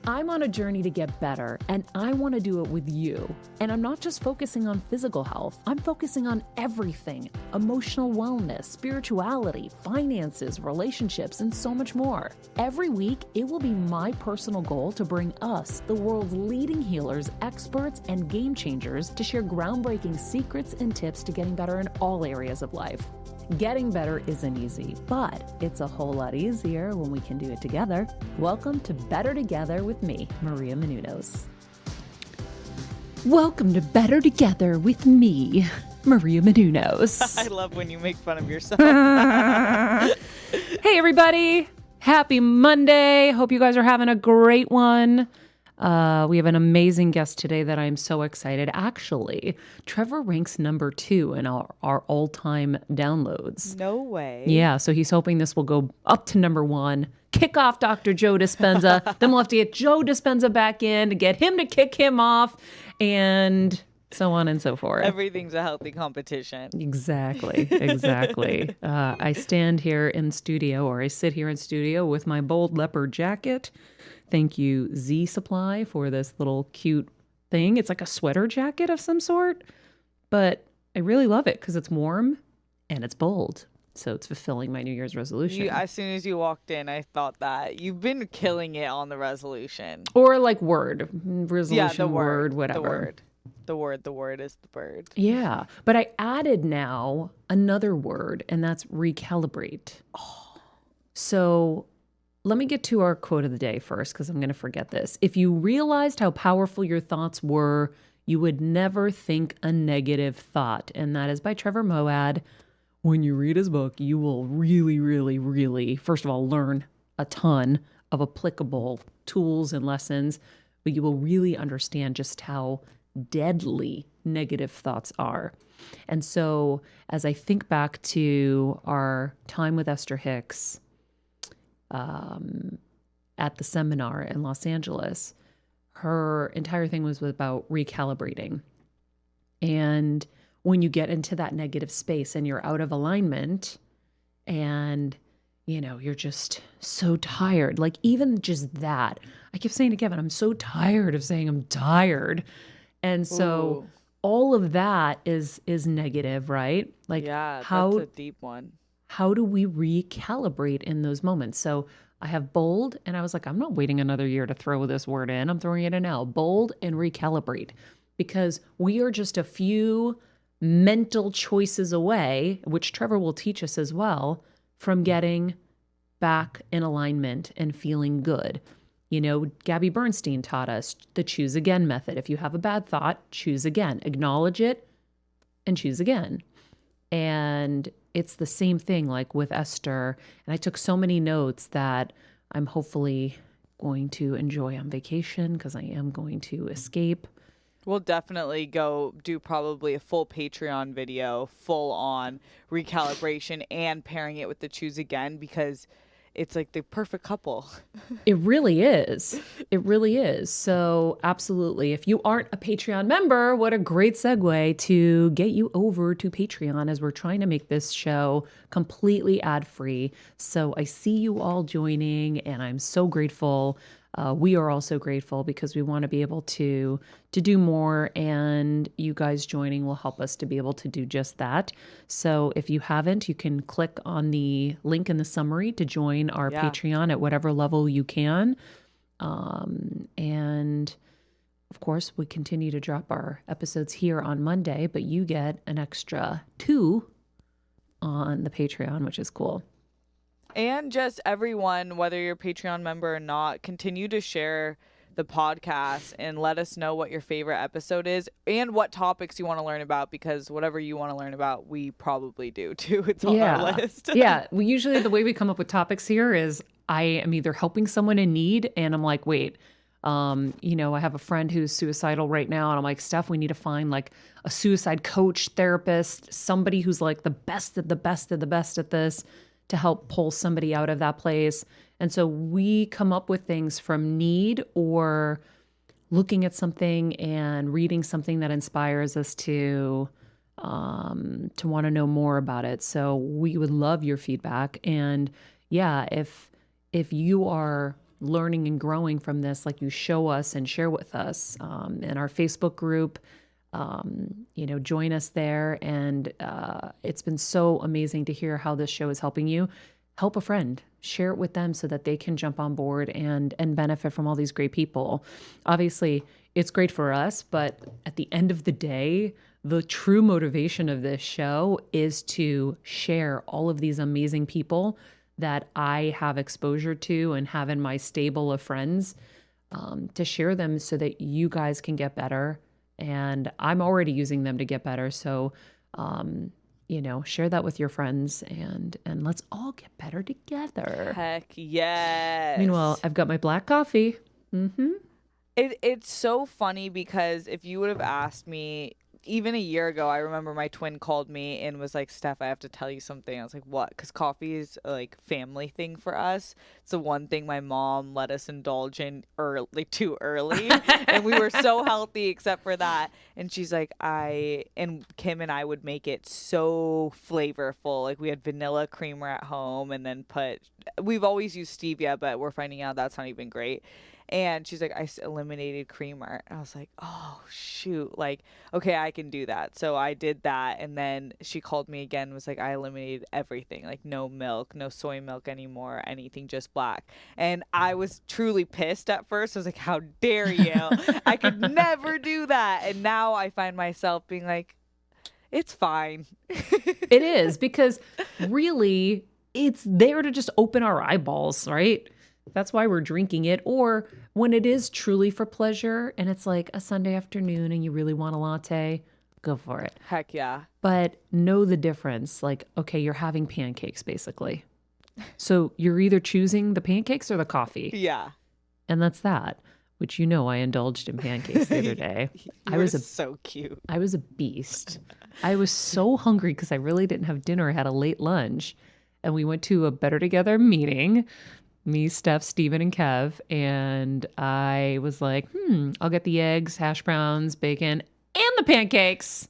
I'm on a journey to get better, and I want to do it with you. And I'm not just focusing on physical health, I'm focusing on everything: emotional wellness, spirituality, finances, relationships, and so much more. Every week, it will be my personal goal to bring us, the world's leading healers, experts, and game changers, to share groundbreaking secrets and tips to getting better in all areas of life. Getting better isn't easy, but it's a whole lot easier when we can do it together. Welcome to Better Together with me, Maria Menounos. Welcome to Better Together with me, Maria Menounos. I love when you make fun of yourself. Hey, everybody. Happy Monday. Hope you guys are having a great one. We have an amazing guest today that I'm so excited. Actually, Trevor ranks number 2 in our all-time downloads. No way. Yeah, so he's hoping this will go up to number 1. Kick off Dr. Joe Dispenza. Then we'll have to get Joe Dispenza back in to get him to kick him off, and so on and so forth. Everything's a healthy competition. Exactly. I stand here in studio, or I sit here in studio with my bold leopard jacket. Thank you, Z Supply, for this little cute thing. It's like a sweater jacket of some sort, but I really love it because it's warm and it's bold. So it's fulfilling my New Year's resolution. As soon as you walked in, I thought that. You've been killing it on the resolution. Or like resolution, word, whatever. The word is the bird. Yeah, but I added now another word, and that's recalibrate. Oh. So let me get to our quote of the day first, because I'm going to forget this. If you realized how powerful your thoughts were, you would never think a negative thought. And that is by Trevor Moawad. When you read his book, you will really, really, really, first of all, learn a ton of applicable tools and lessons, but you will really understand just how deadly negative thoughts are. And so as I think back to our time with Esther Hicks, at the seminar in Los Angeles, her entire thing was about recalibrating. And when you get into that negative space and you're out of alignment and, you're just so tired, like even just that, I kept saying to Kevin, I'm so tired of saying I'm tired. And so all of that is negative, right? Like, yeah, that's a deep one. How do we recalibrate in those moments? So I have bold, and I was like, I'm not waiting another year to throw this word in. I'm throwing it in now. Bold and recalibrate, because we are just a few mental choices away, which Trevor will teach us as well, from getting back in alignment and feeling good. Gabby Bernstein taught us the choose again method. If you have a bad thought, choose again, acknowledge it, and choose again. And it's the same thing like with Esther. And I took so many notes that I'm hopefully going to enjoy on vacation, because I am going to escape. We'll definitely go do probably a full Patreon video, full on recalibration and pairing it with the choose again, because it's like the perfect couple. It really is. It really is. So absolutely. If you aren't a Patreon member, what a great segue to get you over to Patreon, as we're trying to make this show completely ad-free. So I see you all joining, and I'm so grateful. We are also grateful, because we want to be able to do more, and you guys joining will help us to be able to do just that. So if you haven't, you can click on the link in the summary to join our Patreon at whatever level you can. And of course, we continue to drop our episodes here on Monday, but you get an extra 2 on the Patreon, which is cool. And just everyone, whether you're a Patreon member or not, continue to share the podcast and let us know what your favorite episode is and what topics you want to learn about, because whatever you want to learn about, we probably do too. It's on our list. Yeah. We usually, the way we come up with topics here is I am either helping someone in need, and I'm like, wait, I have a friend who's suicidal right now, and I'm like, Steph, we need to find like a suicide coach, therapist, somebody who's like the best of the best of the best at this, to help pull somebody out of that place. And so we come up with things from need, or looking at something and reading something that inspires us to want to know more about it. So we would love your feedback. And yeah, if you are learning and growing from this, like you show us and share with us in our Facebook group. Join us there. And it's been so amazing to hear how this show is helping you. Help a friend, share it with them so that they can jump on board and benefit from all these great people. Obviously, it's great for us, but at the end of the day, the true motivation of this show is to share all of these amazing people that I have exposure to and have in my stable of friends, to share them so that you guys can get better. And I'm already using them to get better. So, share that with your friends and let's all get better together. Heck yes. Meanwhile, I've got my black coffee. It's so funny because if you would have asked me even a year ago, I remember my twin called me and was like, Steph, I have to tell you something. I was like, what? Because coffee is a family thing for us. It's the one thing my mom let us indulge in too early. And we were so healthy except for that. And she's like, and Kim and I would make it so flavorful. Like we had vanilla creamer at home and then we've always used stevia, but we're finding out that's not even great. And she's like, I eliminated creamer. And I was like, oh, shoot. Okay, I can do that. So I did that. And then she called me again and was like, I eliminated everything. No milk, no soy milk anymore, anything, just black. And I was truly pissed at first. I was like, how dare you? I could never do that. And now I find myself being like, it's fine. It is, because really it's there to just open our eyeballs, right? That's why we're drinking it. Or when it is truly for pleasure and it's like a Sunday afternoon and you really want a latte, go for it. Heck yeah. But know the difference. Okay, you're having pancakes basically. So you're either choosing the pancakes or the coffee. Yeah. And that's that, which I indulged in pancakes the other day. So cute. I was a beast. I was so hungry because I really didn't have dinner. I had a late lunch and we went to a Better Together meeting. Me, Steph, Steven, and Kev. And I was like, I'll get the eggs, hash browns, bacon, and the pancakes.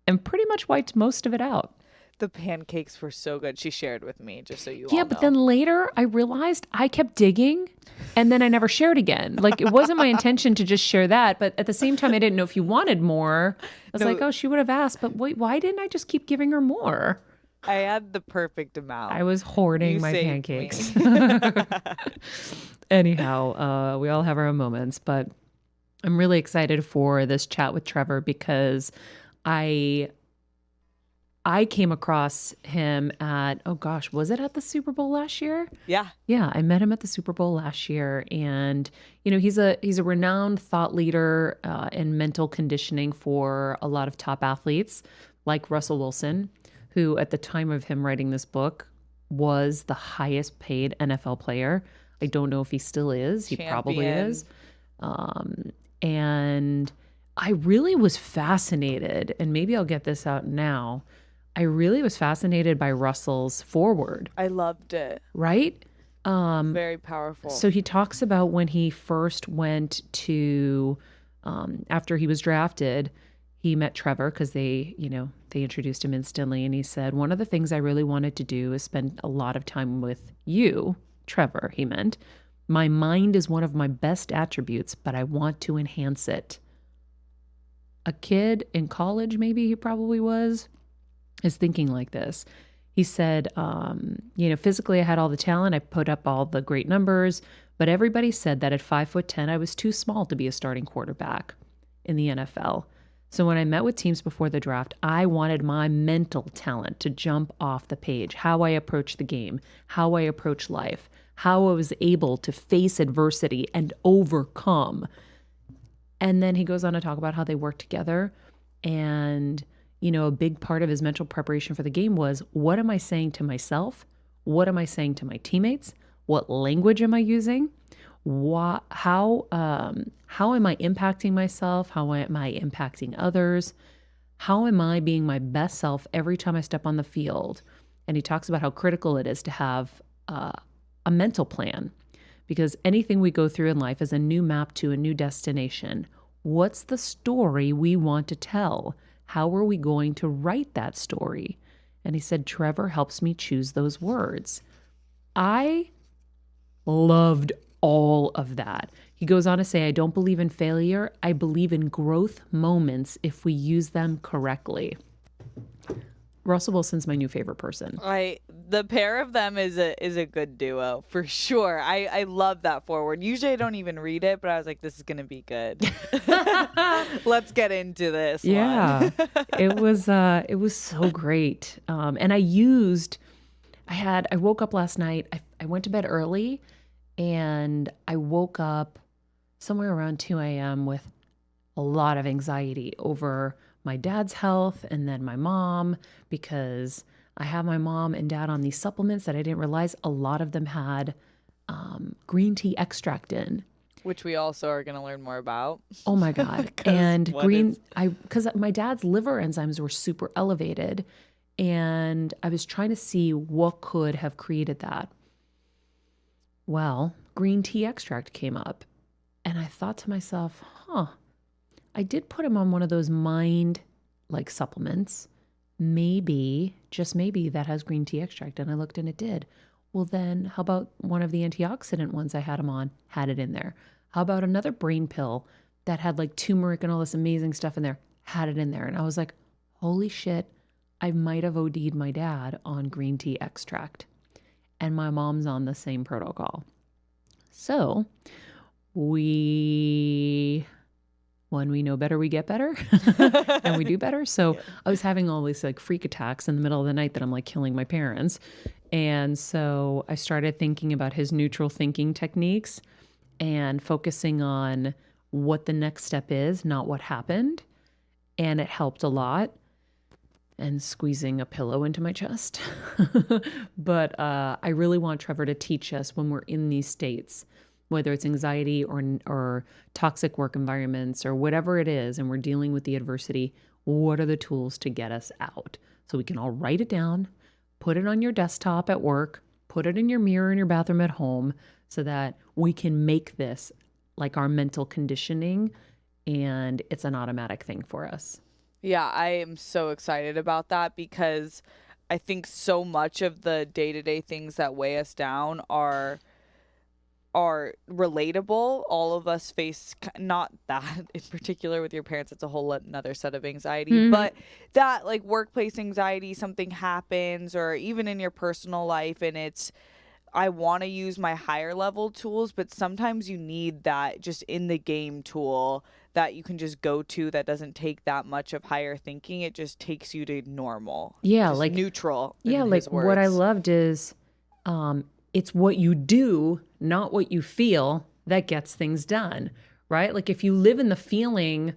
And pretty much wiped most of it out. The pancakes were so good. She shared with me, just so you all know. Yeah, but then later I realized I kept digging and then I never shared again. It wasn't my intention to just share that. But at the same time, I didn't know if you wanted more. I was like, oh, she would have asked. But wait, why didn't I just keep giving her more? I had the perfect amount. I was hoarding my pancakes. Anyhow, we all have our own moments, but I'm really excited for this chat with Trevor because I came across him at, was it at the Super Bowl last year? Yeah. Yeah, I met him at the Super Bowl last year, and he's a renowned thought leader in mental conditioning for a lot of top athletes like Russell Wilson, who at the time of him writing this book was the highest paid NFL player. I don't know if he still is. He probably is. And I really was fascinated, and maybe I'll get this out now. I really was fascinated by Russell's foreword. I loved it. Right? Very powerful. So he talks about when he first went to, after he was drafted, he met Trevor because they introduced him instantly. And he said, one of the things I really wanted to do is spend a lot of time with you, Trevor, he meant. My mind is one of my best attributes, but I want to enhance it. A kid in college, maybe he probably was, is thinking like this. He said, physically I had all the talent. I put up all the great numbers, but everybody said that at 5'10", I was too small to be a starting quarterback in the NFL. So when I met with teams before the draft, I wanted my mental talent to jump off the page, how I approach the game, how I approach life, how I was able to face adversity and overcome. And then he goes on to talk about how they work together. And, a big part of his mental preparation for the game was, what am I saying to myself? What am I saying to my teammates? What language am I using? How am I impacting myself? How am I impacting others? How am I being my best self every time I step on the field? And he talks about how critical it is to have a mental plan, because anything we go through in life is a new map to a new destination. What's the story we want to tell? How are we going to write that story? And he said, Trevor helps me choose those words. I loved all of that. He goes on to say, I don't believe in failure. I believe in growth moments if we use them correctly. Russell Wilson's my new favorite person. The pair of them is a good duo for sure. I love that forward. Usually I don't even read it, but I was like, this is gonna be good. Let's get into this. Yeah, it was so great. And I woke up last night. I went to bed early, and I woke up somewhere around 2 a.m. with a lot of anxiety over my dad's health and then my mom, because I have my mom and dad on these supplements that I didn't realize a lot of them had green tea extract in. Which we also are going to learn more about. Oh my God. And because my dad's liver enzymes were super elevated, and I was trying to see what could have created that. Well, green tea extract came up, and I thought to myself, I did put him on one of those mind supplements. Maybe, just maybe, that has green tea extract. And I looked and it did. Well, then how about one of the antioxidant ones I had him on had it in there? How about another brain pill that had turmeric and all this amazing stuff in there, had it in there? And I was like, holy shit, I might have OD'd my dad on green tea extract. And my mom's on the same protocol. So when we know better, we get better and we do better. So I was having all these freak attacks in the middle of the night that I'm killing my parents. And so I started thinking about his neutral thinking techniques and focusing on what the next step is, not what happened. And it helped a lot. And squeezing a pillow into my chest. But I really want Trevor to teach us when we're in these states, whether it's anxiety or toxic work environments or whatever it is, and we're dealing with the adversity, what are the tools to get us out? So we can all write it down, put it on your desktop at work, put it in your mirror in your bathroom at home, so that we can make this our mental conditioning, and it's an automatic thing for us. Yeah, I am so excited about that, because I think so much of the day-to-day things that weigh us down are relatable. All of us face, not that in particular with your parents, it's a whole another set of anxiety, but that workplace anxiety, something happens, or even in your personal life, and I want to use my higher level tools, but sometimes you need that just in the game tool that you can just go to that doesn't take that much of higher thinking. It just takes you to normal. Yeah, neutral. Yeah, what I loved is it's what you do, not what you feel, that gets things done, right? If you live in the feeling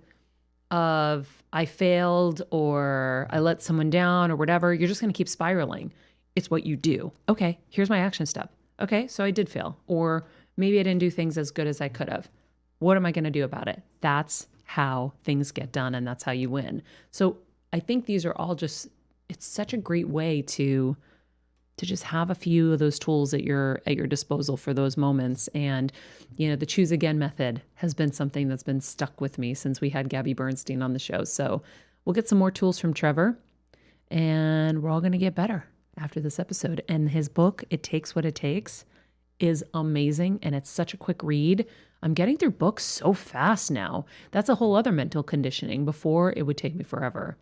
of I failed or I let someone down or whatever, you're just going to keep spiraling. It's what you do. Okay, here's my action step. Okay, so I did fail, or maybe I didn't do things as good as I could have. What am I going to do about it? That's how things get done, and that's how you win. So I think these are all it's such a great way to just have a few of those tools at your disposal for those moments. And, the choose again method has been something that's been stuck with me since we had Gabby Bernstein on the show. So we'll get some more tools from Trevor, and we're all going to get better after this episode. And his book, It Takes What It Takes, is amazing, and it's such a quick read. I'm getting through books so fast now. That's a whole other mental conditioning. Before, it would take me forever.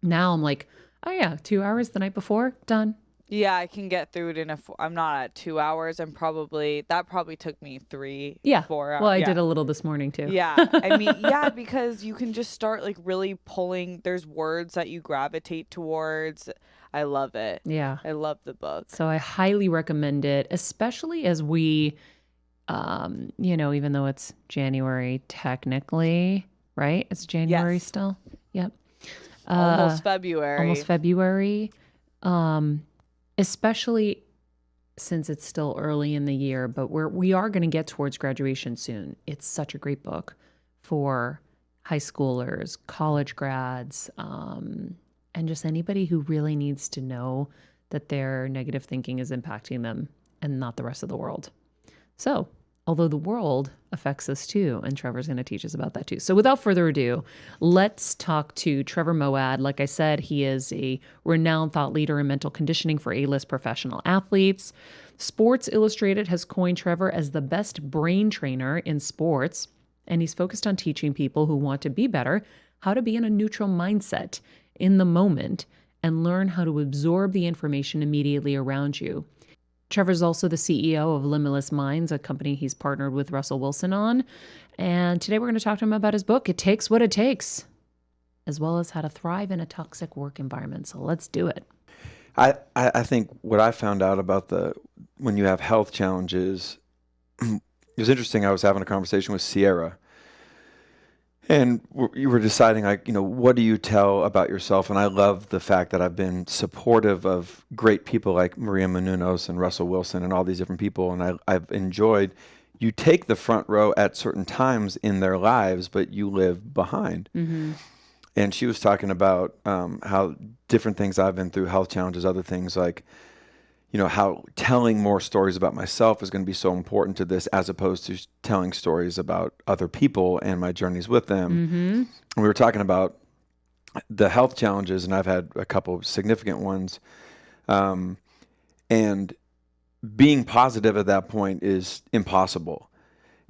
Now I'm like, oh yeah, 2 hours the night before, done. Yeah, I can get through it I'm not at 2 hours. That probably took me 4 hours. Well, I did a little this morning too. Yeah. I mean, yeah, because you can just start really pulling, there's words that you gravitate towards. I love it. Yeah. I love the book. So I highly recommend it, especially as we, even though it's January technically, right? It's January still. Yep. Almost February. Especially since it's still early in the year, but we are going to get towards graduation soon. It's such a great book for high schoolers, college grads, and just anybody who really needs to know that their negative thinking is impacting them and not the rest of the world. So although the world affects us too. And Trevor's going to teach us about that too. So without further ado, let's talk to Trevor Moawad. Like I said, he is a renowned thought leader in mental conditioning for A-list professional athletes. Sports Illustrated has coined Trevor as the best brain trainer in sports. And he's focused on teaching people who want to be better how to be in a neutral mindset in the moment and learn how to absorb the information immediately around you. Trevor's also the CEO of Limitless Minds, a company he's partnered with Russell Wilson on. And today we're going to talk to him about his book, It Takes What It Takes, as well as how to thrive in a toxic work environment. So let's do it. I think what I found out about when you have health challenges, it was interesting. I was having a conversation with Sierra, and you were deciding, like, what do you tell about yourself? And I love the fact that I've been supportive of great people like Maria Menounos and Russell Wilson and all these different people. And I've enjoyed, you take the front row at certain times in their lives, but you live behind. Mm-hmm. And she was talking about how different things I've been through, health challenges, other things like, how telling more stories about myself is going to be so important to this, as opposed to telling stories about other people and my journeys with them. Mm-hmm. And we were talking about the health challenges, and I've had a couple of significant ones. And being positive at that point is impossible,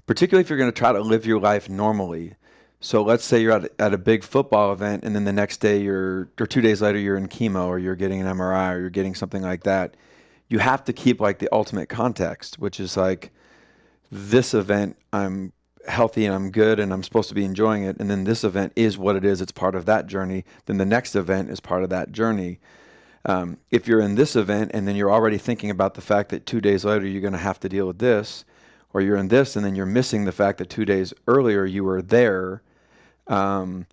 particularly if you're going to try to live your life normally. So let's say you're at a big football event, and then the next day or 2 days later, you're in chemo, or you're getting an MRI, or you're getting something like that. You have to keep like the ultimate context, which is like, this event, I'm healthy and I'm good and I'm supposed to be enjoying it. And then this event is what it is. It's part of that journey. Then the next event is part of that journey. If you're in this event and then you're already thinking about the fact that 2 days later you're going to have to deal with this, or you're in this and then you're missing the fact that 2 days earlier you were there, then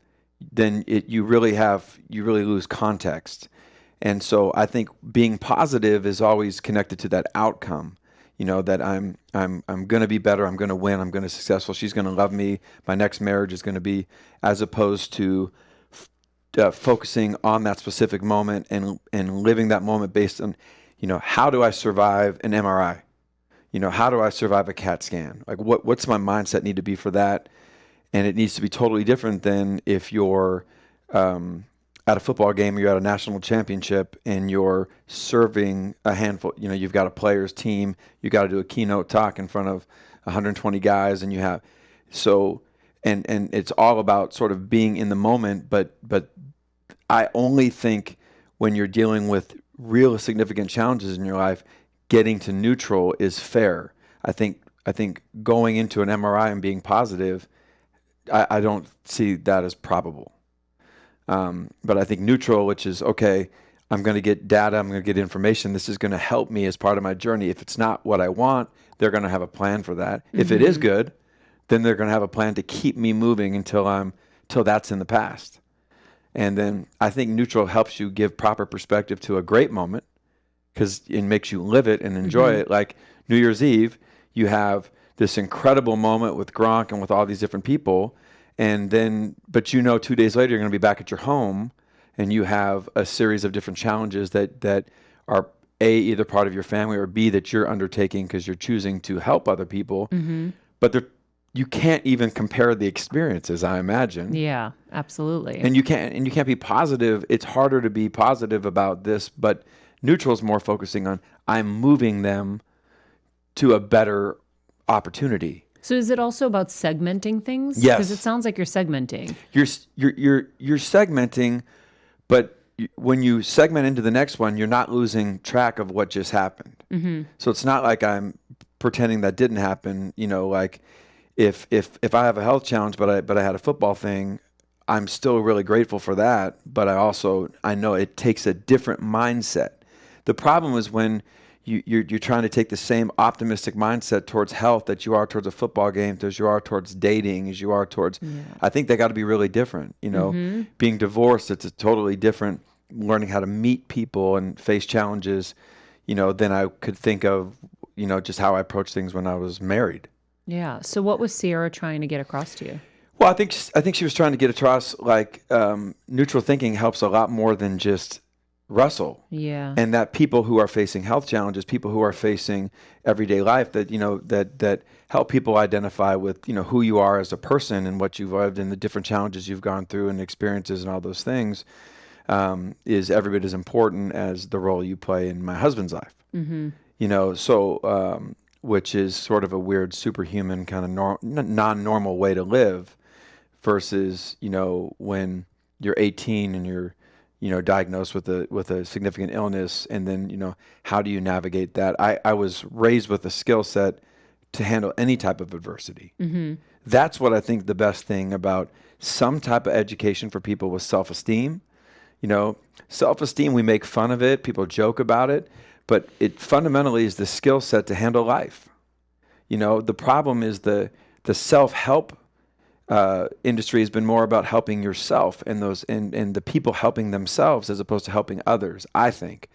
you really lose context. And so I think being positive is always connected to that outcome, that I'm going to be better. I'm going to win. I'm going to be successful. She's going to love me. My next marriage is going to be, as opposed to focusing on that specific moment and living that moment based on, how do I survive an MRI? How do I survive a CAT scan? Like what's my mindset need to be for that? And it needs to be totally different than if you're, at a football game, you're at a national championship and you're serving a handful, you've got a players team, you got to do a keynote talk in front of 120 guys, and and it's all about sort of being in the moment. But I only think when you're dealing with real significant challenges in your life, getting to neutral is fair. I think going into an MRI and being positive, I don't see that as probable. But I think neutral, which is, okay, I'm going to get data, I'm going to get information. This is going to help me as part of my journey. If it's not what I want, they're going to have a plan for that. Mm-hmm. If it is good, then they're going to have a plan to keep me moving until that's in the past. And then I think neutral helps you give proper perspective to a great moment, because it makes you live it and enjoy mm-hmm. it. Like New Year's Eve, you have this incredible moment with Gronk and with all these different people. And then, but 2 days later, you're going to be back at your home, and you have a series of different challenges that are A, either part of your family, or B, that you're undertaking because you're choosing to help other people. Mm-hmm. But you can't even compare the experiences, I imagine. Yeah, absolutely. And you can't be positive. It's harder to be positive about this, but neutral is more focusing on, I'm moving them to a better opportunity. So is it also about segmenting things? Yes. Because it sounds like you're segmenting. You're segmenting, but when you segment into the next one, you're not losing track of what just happened. Mm-hmm. So it's not like I'm pretending that didn't happen. Like if I have a health challenge, but I had a football thing, I'm still really grateful for that. But I know it takes a different mindset. The problem is when you're trying to take the same optimistic mindset towards health that you are towards a football game, as you are towards dating, as you are towards, I think they got to be really different. Mm-hmm. Being divorced, it's a totally different, learning how to meet people and face challenges, than I could think of, just how I approached things when I was married. Yeah. So what was Sierra trying to get across to you? Well, I think she was trying to get across, like, neutral thinking helps a lot more than just Russell. Yeah. And that people who are facing health challenges, people who are facing everyday life, that, that help people identify with, who you are as a person and what you've lived and the different challenges you've gone through and experiences and all those things, is every bit as important as the role you play in my husband's life. So, which is sort of a weird superhuman kind of non-normal way to live versus, when you're 18 and you're, diagnosed with a significant illness, and then, how do you navigate that? I was raised with a skill set to handle any type of adversity. That's what I think the best thing about some type of education for people with self-esteem. Self-esteem, we make fun of it, people joke about it, but it fundamentally is the skill set to handle life. The problem is the self-help industry has been more about helping yourself and the people helping themselves as opposed to helping others. I think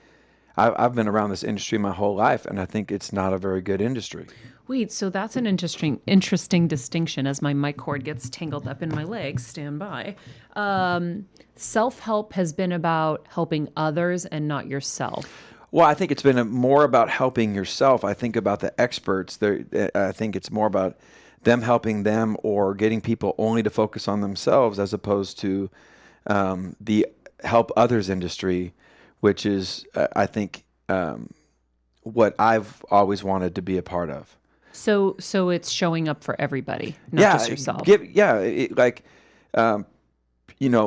I've been around this industry my whole life, and I think it's not a very good industry. Wait, so that's an interesting distinction. As my mic cord gets tangled up in my legs, stand by. Self-help has been about helping others and not yourself. Well, I think it's been more about helping yourself. I think about the experts. I think it's more about them helping them or getting people only to focus on themselves as opposed to the help others industry, which is, I think, what I've always wanted to be a part of. So it's showing up for everybody, not just yourself.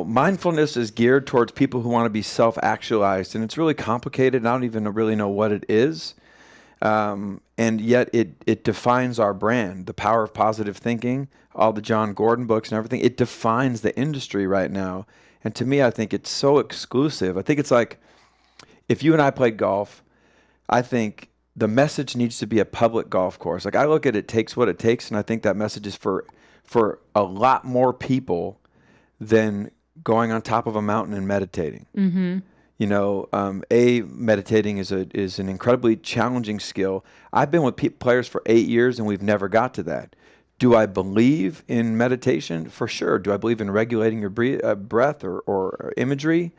Mindfulness is geared towards people who want to be self-actualized, and it's really complicated, and I don't even really know what it is. And yet it defines our brand, the power of positive thinking, all the John Gordon books and everything. It defines the industry right now. And to me, I think it's so exclusive. I think it's like if you and I played golf, I think the message needs to be a public golf course. Like I look at it takes what it takes, and I think that message is for a lot more people than going on top of a mountain and meditating. Meditating is an incredibly challenging skill. I've been with players for 8 years, and we've never got to that. Do I believe in meditation? For sure. Do I believe in regulating your breath or imagery?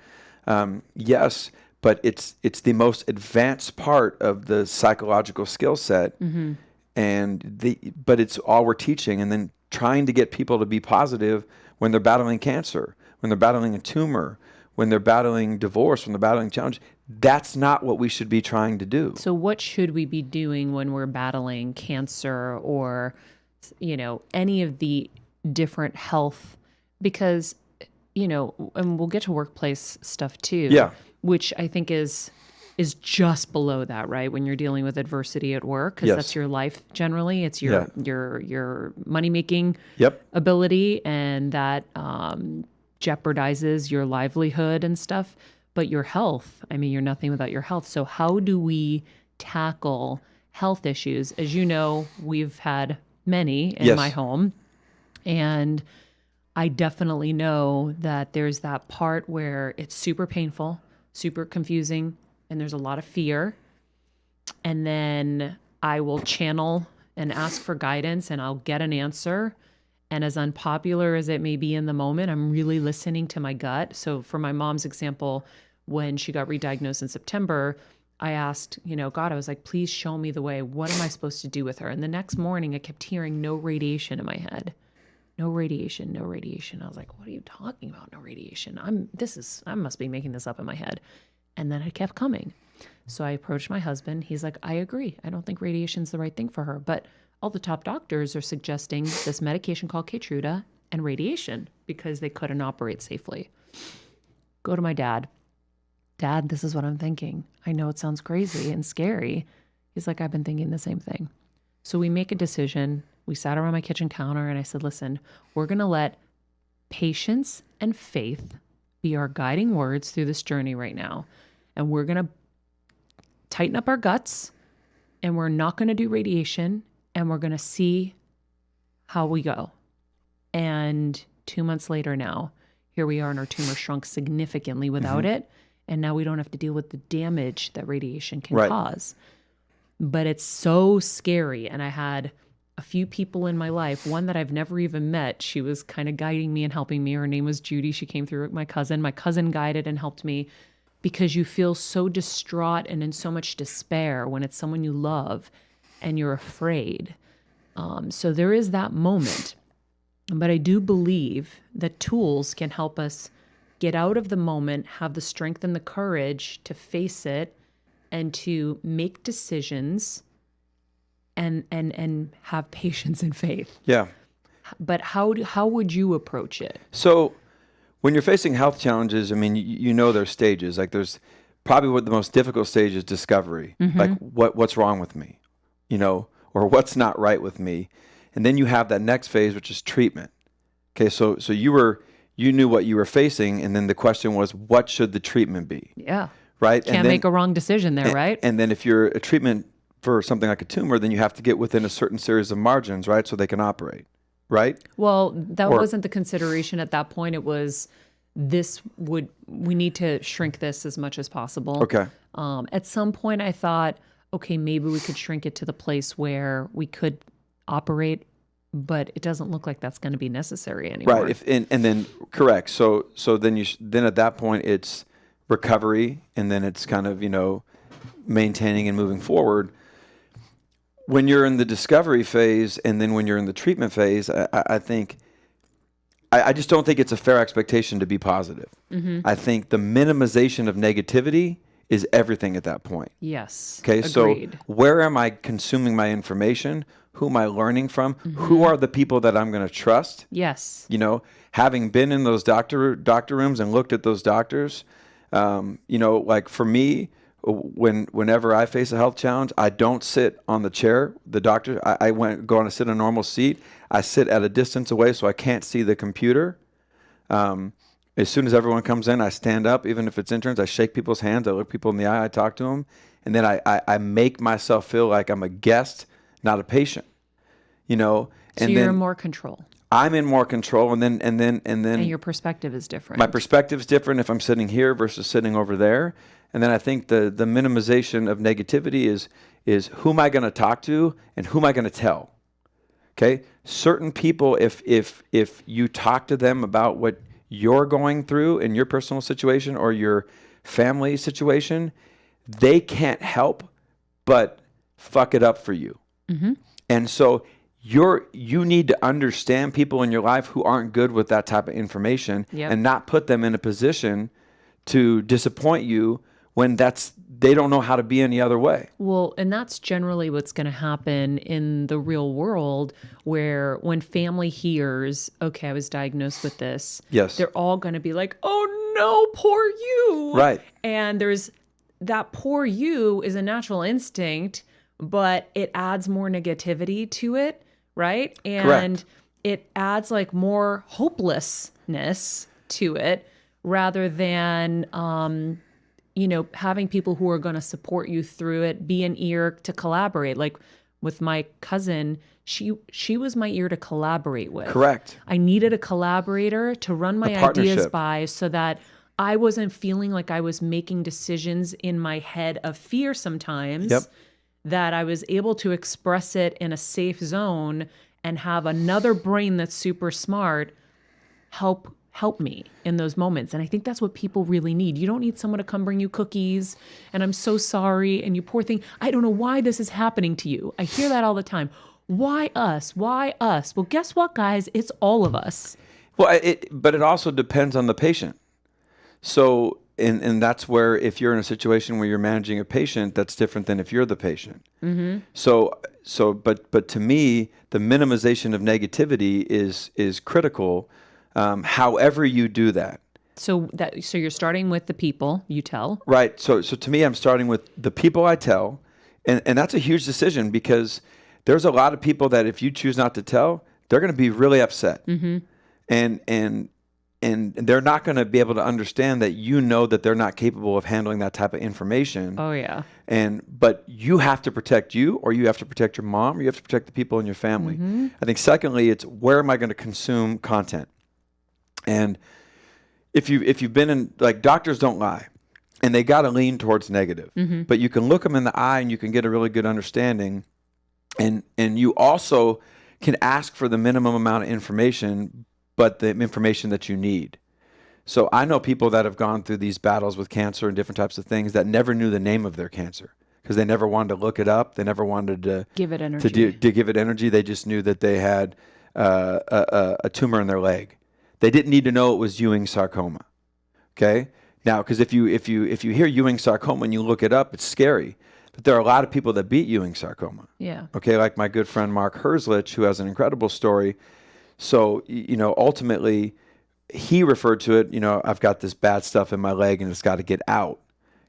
Yes, but it's the most advanced part of the psychological skill set, but it's all we're teaching. And then trying to get people to be positive when they're battling cancer, when they're battling a tumor, when they're battling divorce, when they're battling challenge. That's not what we should be trying to do. So what should we be doing when we're battling cancer or, any of the different health? Because, and we'll get to workplace stuff too. Yeah. Which I think is just below that, right? When you're dealing with adversity at work, because that's your life generally. It's your money making ability, and that jeopardizes your livelihood and stuff. But your health, you're nothing without your health. So how do we tackle health issues? As you know, we've had many in my home, and I definitely know that there's that part where it's super painful, super confusing, and there's a lot of fear. And then I will channel and ask for guidance, and I'll get an answer. And as unpopular as it may be in the moment, I'm really listening to my gut. So for my mom's example, when she got re-diagnosed in September, I asked, God, I was like, please show me the way. What am I supposed to do with her? And the next morning I kept hearing no radiation in my head. No radiation, no radiation. I was like, what are you talking about? No radiation. I must be making this up in my head. And then it kept coming. So I approached my husband. He's like, I agree. I don't think radiation's the right thing for her. But all the top doctors are suggesting this medication called Keytruda and radiation because they couldn't operate safely. Go to my dad. Dad, this is what I'm thinking. I know it sounds crazy and scary. He's like, I've been thinking the same thing. So we make a decision. We sat around my kitchen counter and I said, listen, we're going to let patience and faith be our guiding words through this journey right now. And we're going to tighten up our guts, and we're not going to do radiation, and we're going to see how we go. And 2 months later now, here we are, and our tumor shrunk significantly without it. And now we don't have to deal with the damage that radiation can cause. But it's so scary. And I had a few people in my life, one that I've never even met. She was kind of guiding me and helping me. Her name was Judy. She came through with my cousin. My cousin guided and helped me because you feel so distraught and in so much despair when it's someone you love and you're afraid. So there is that moment. But I do believe that tools can help us get out of the moment, have the strength and the courage to face it and to make decisions and have patience and faith. Yeah. But how would you approach it? So when you're facing health challenges, I mean, you know there's stages. Like there's probably what the most difficult stage is discovery. Like what's wrong with me, or what's not right with me. And then you have that next phase, which is treatment. Okay, so you knew what you were facing, and then the question was, what should the treatment be? Yeah. Right? Can't make a wrong decision there, right? And then if you're a treatment for something like a tumor, then you have to get within a certain series of margins, right? So they can operate, right? Well, that wasn't the consideration at that point. It was we need to shrink this as much as possible. Okay. At some point I thought, okay, maybe we could shrink it to the place where we could operate, but it doesn't look like that's going to be necessary anymore. Right. And then correct. So then then at that point it's recovery, and then it's kind of, maintaining and moving forward. When you're in the discovery phase and then when you're in the treatment phase, I think I just don't think it's a fair expectation to be positive. I think the minimization of negativity is everything at that point. Yes. Okay. Agreed. So where am I consuming my information? Who am I learning from? Who are the people that I'm going to trust? Yes. Having been in those doctor rooms and looked at those doctors, like for me, whenever I face a health challenge, I don't sit on the chair. The doctor, I go on to sit in a normal seat. I sit at a distance away so I can't see the computer. As soon as everyone comes in, I stand up. Even if it's interns, I shake people's hands. I look people in the eye. I talk to them. And then I make myself feel like I'm a guest, not a patient, So you're in more control. I'm in more control, and then your perspective is different. My perspective's different if I'm sitting here versus sitting over there. And then I think the minimization of negativity is who am I going to talk to and who am I going to tell? Okay? Certain people, if you talk to them about what you're going through in your personal situation or your family situation, they can't help but fuck it up for you. And so you need to understand people in your life who aren't good with that type of information and not put them in a position to disappoint you when they don't know how to be any other way. Well, and that's generally what's going to happen in the real world, where when family hears, okay, I was diagnosed with this, yes, they're all going to be like, oh no, poor you. Right. And there's that poor you is a natural instinct, but it adds more negativity to it, right? And correct. It adds like more hopelessness to it rather than having people who are going to support you through it, be an ear to collaborate. Like with my cousin, she was my ear to collaborate with. Correct. I needed a collaborator to run my ideas by so that I wasn't feeling like I was making decisions in my head of fear sometimes, that I was able to express it in a safe zone and have another brain that's super smart help me in those moments. And I think that's what people really need. You don't need someone to come bring you cookies and I'm so sorry and you poor thing. I don't know why this is happening to you. I hear that all the time. Why us? Why us? Well, guess what, guys? It's all of us. Well, but it also depends on the patient. So, and that's where if you're in a situation where you're managing a patient, that's different than if you're the patient. But to me, the minimization of negativity is critical. However you do that. So you're starting with the people you tell. Right. So to me, I'm starting with the people I tell. And that's a huge decision because there's a lot of people that if you choose not to tell, they're going to be really upset. And they're not going to be able to understand that that they're not capable of handling that type of information. Oh, yeah. But you have to protect you, or you have to protect your mom, or you have to protect the people in your family. I think secondly, it's where am I going to consume content? And if you've been in, like, doctors don't lie, and they got to lean towards negative. But you can look them in the eye and you can get a really good understanding. And you also can ask for the minimum amount of information, but the information that you need. So I know people that have gone through these battles with cancer and different types of things that never knew the name of their cancer because they never wanted to look it up. They never wanted to Give it energy. to give it energy. They just knew that they had a tumor in their leg. They didn't need to know it was Ewing sarcoma. Okay. Now, because if you hear Ewing sarcoma and you look it up, it's scary. But there are a lot of people that beat Ewing sarcoma. Yeah. Okay, like my good friend Mark Herzlich, who has an incredible story. So, ultimately, he referred to it, I've got this bad stuff in my leg and it's got to get out,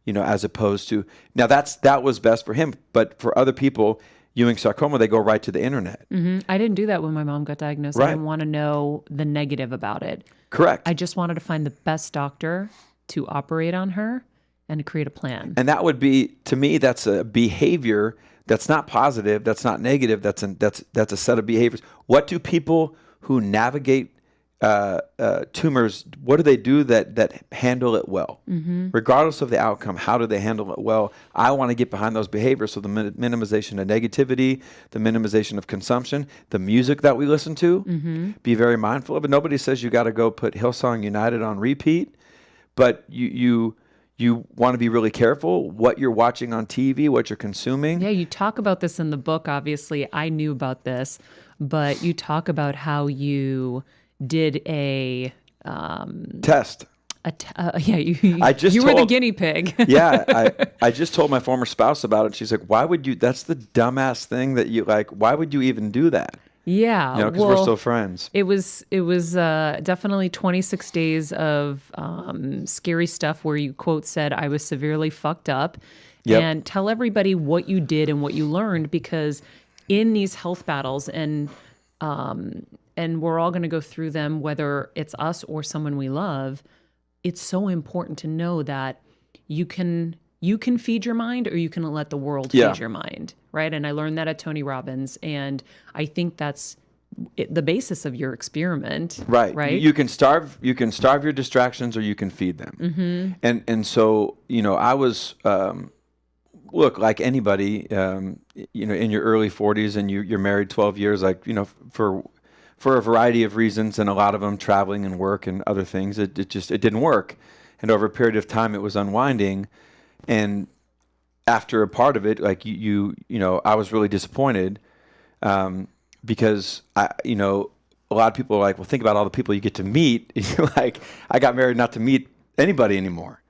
as opposed to, now that was best for him. But for other people, Ewing sarcoma, they go right to the internet. I didn't do that when my mom got diagnosed. Right. I didn't want to know the negative about it. Correct. I just wanted to find the best doctor to operate on her and to create a plan. And that would be, to me, that's a behavior that's not positive, that's not negative, that's a set of behaviors. What do people who navigate tumors, what do they do that handle it well? Regardless of the outcome, how do they handle it well? I want to get behind those behaviors. So the minimization of negativity, the minimization of consumption, the music that we listen to, be very mindful of it. Nobody says you got to go put Hillsong United on repeat, but you want to be really careful what you're watching on TV, what you're consuming. Yeah, you talk about this in the book. Obviously, I knew about this, but you talk about how you did a Test. Yeah, you were the told- guinea pig. Yeah, I just told my former spouse about it. She's like, "Why would you? That's the dumbass thing that you like. Why would you even do that?" Yeah, Because we're still friends. It was definitely 26 days of scary stuff where you quote said, "I was severely fucked up," Yep. and tell everybody what you did and what you learned, because in these health battles and we're all going to go through them, whether it's us or someone we love. It's so important to know that you can feed your mind or you can let the world feed your mind, right? And I learned that at Tony Robbins, and I think that's the basis of your experiment, Right. Right? You can starve your distractions or you can feed them. And so, I was look, like anybody, in your early 40s and you're married 12 years, like, for a variety of reasons, and a lot of them traveling and work and other things, it didn't work. And over a period of time, it was unwinding. And after a part of it, like I was really disappointed because a lot of people are like, well, think about all the people you get to meet. Like, I got married not to meet anybody anymore,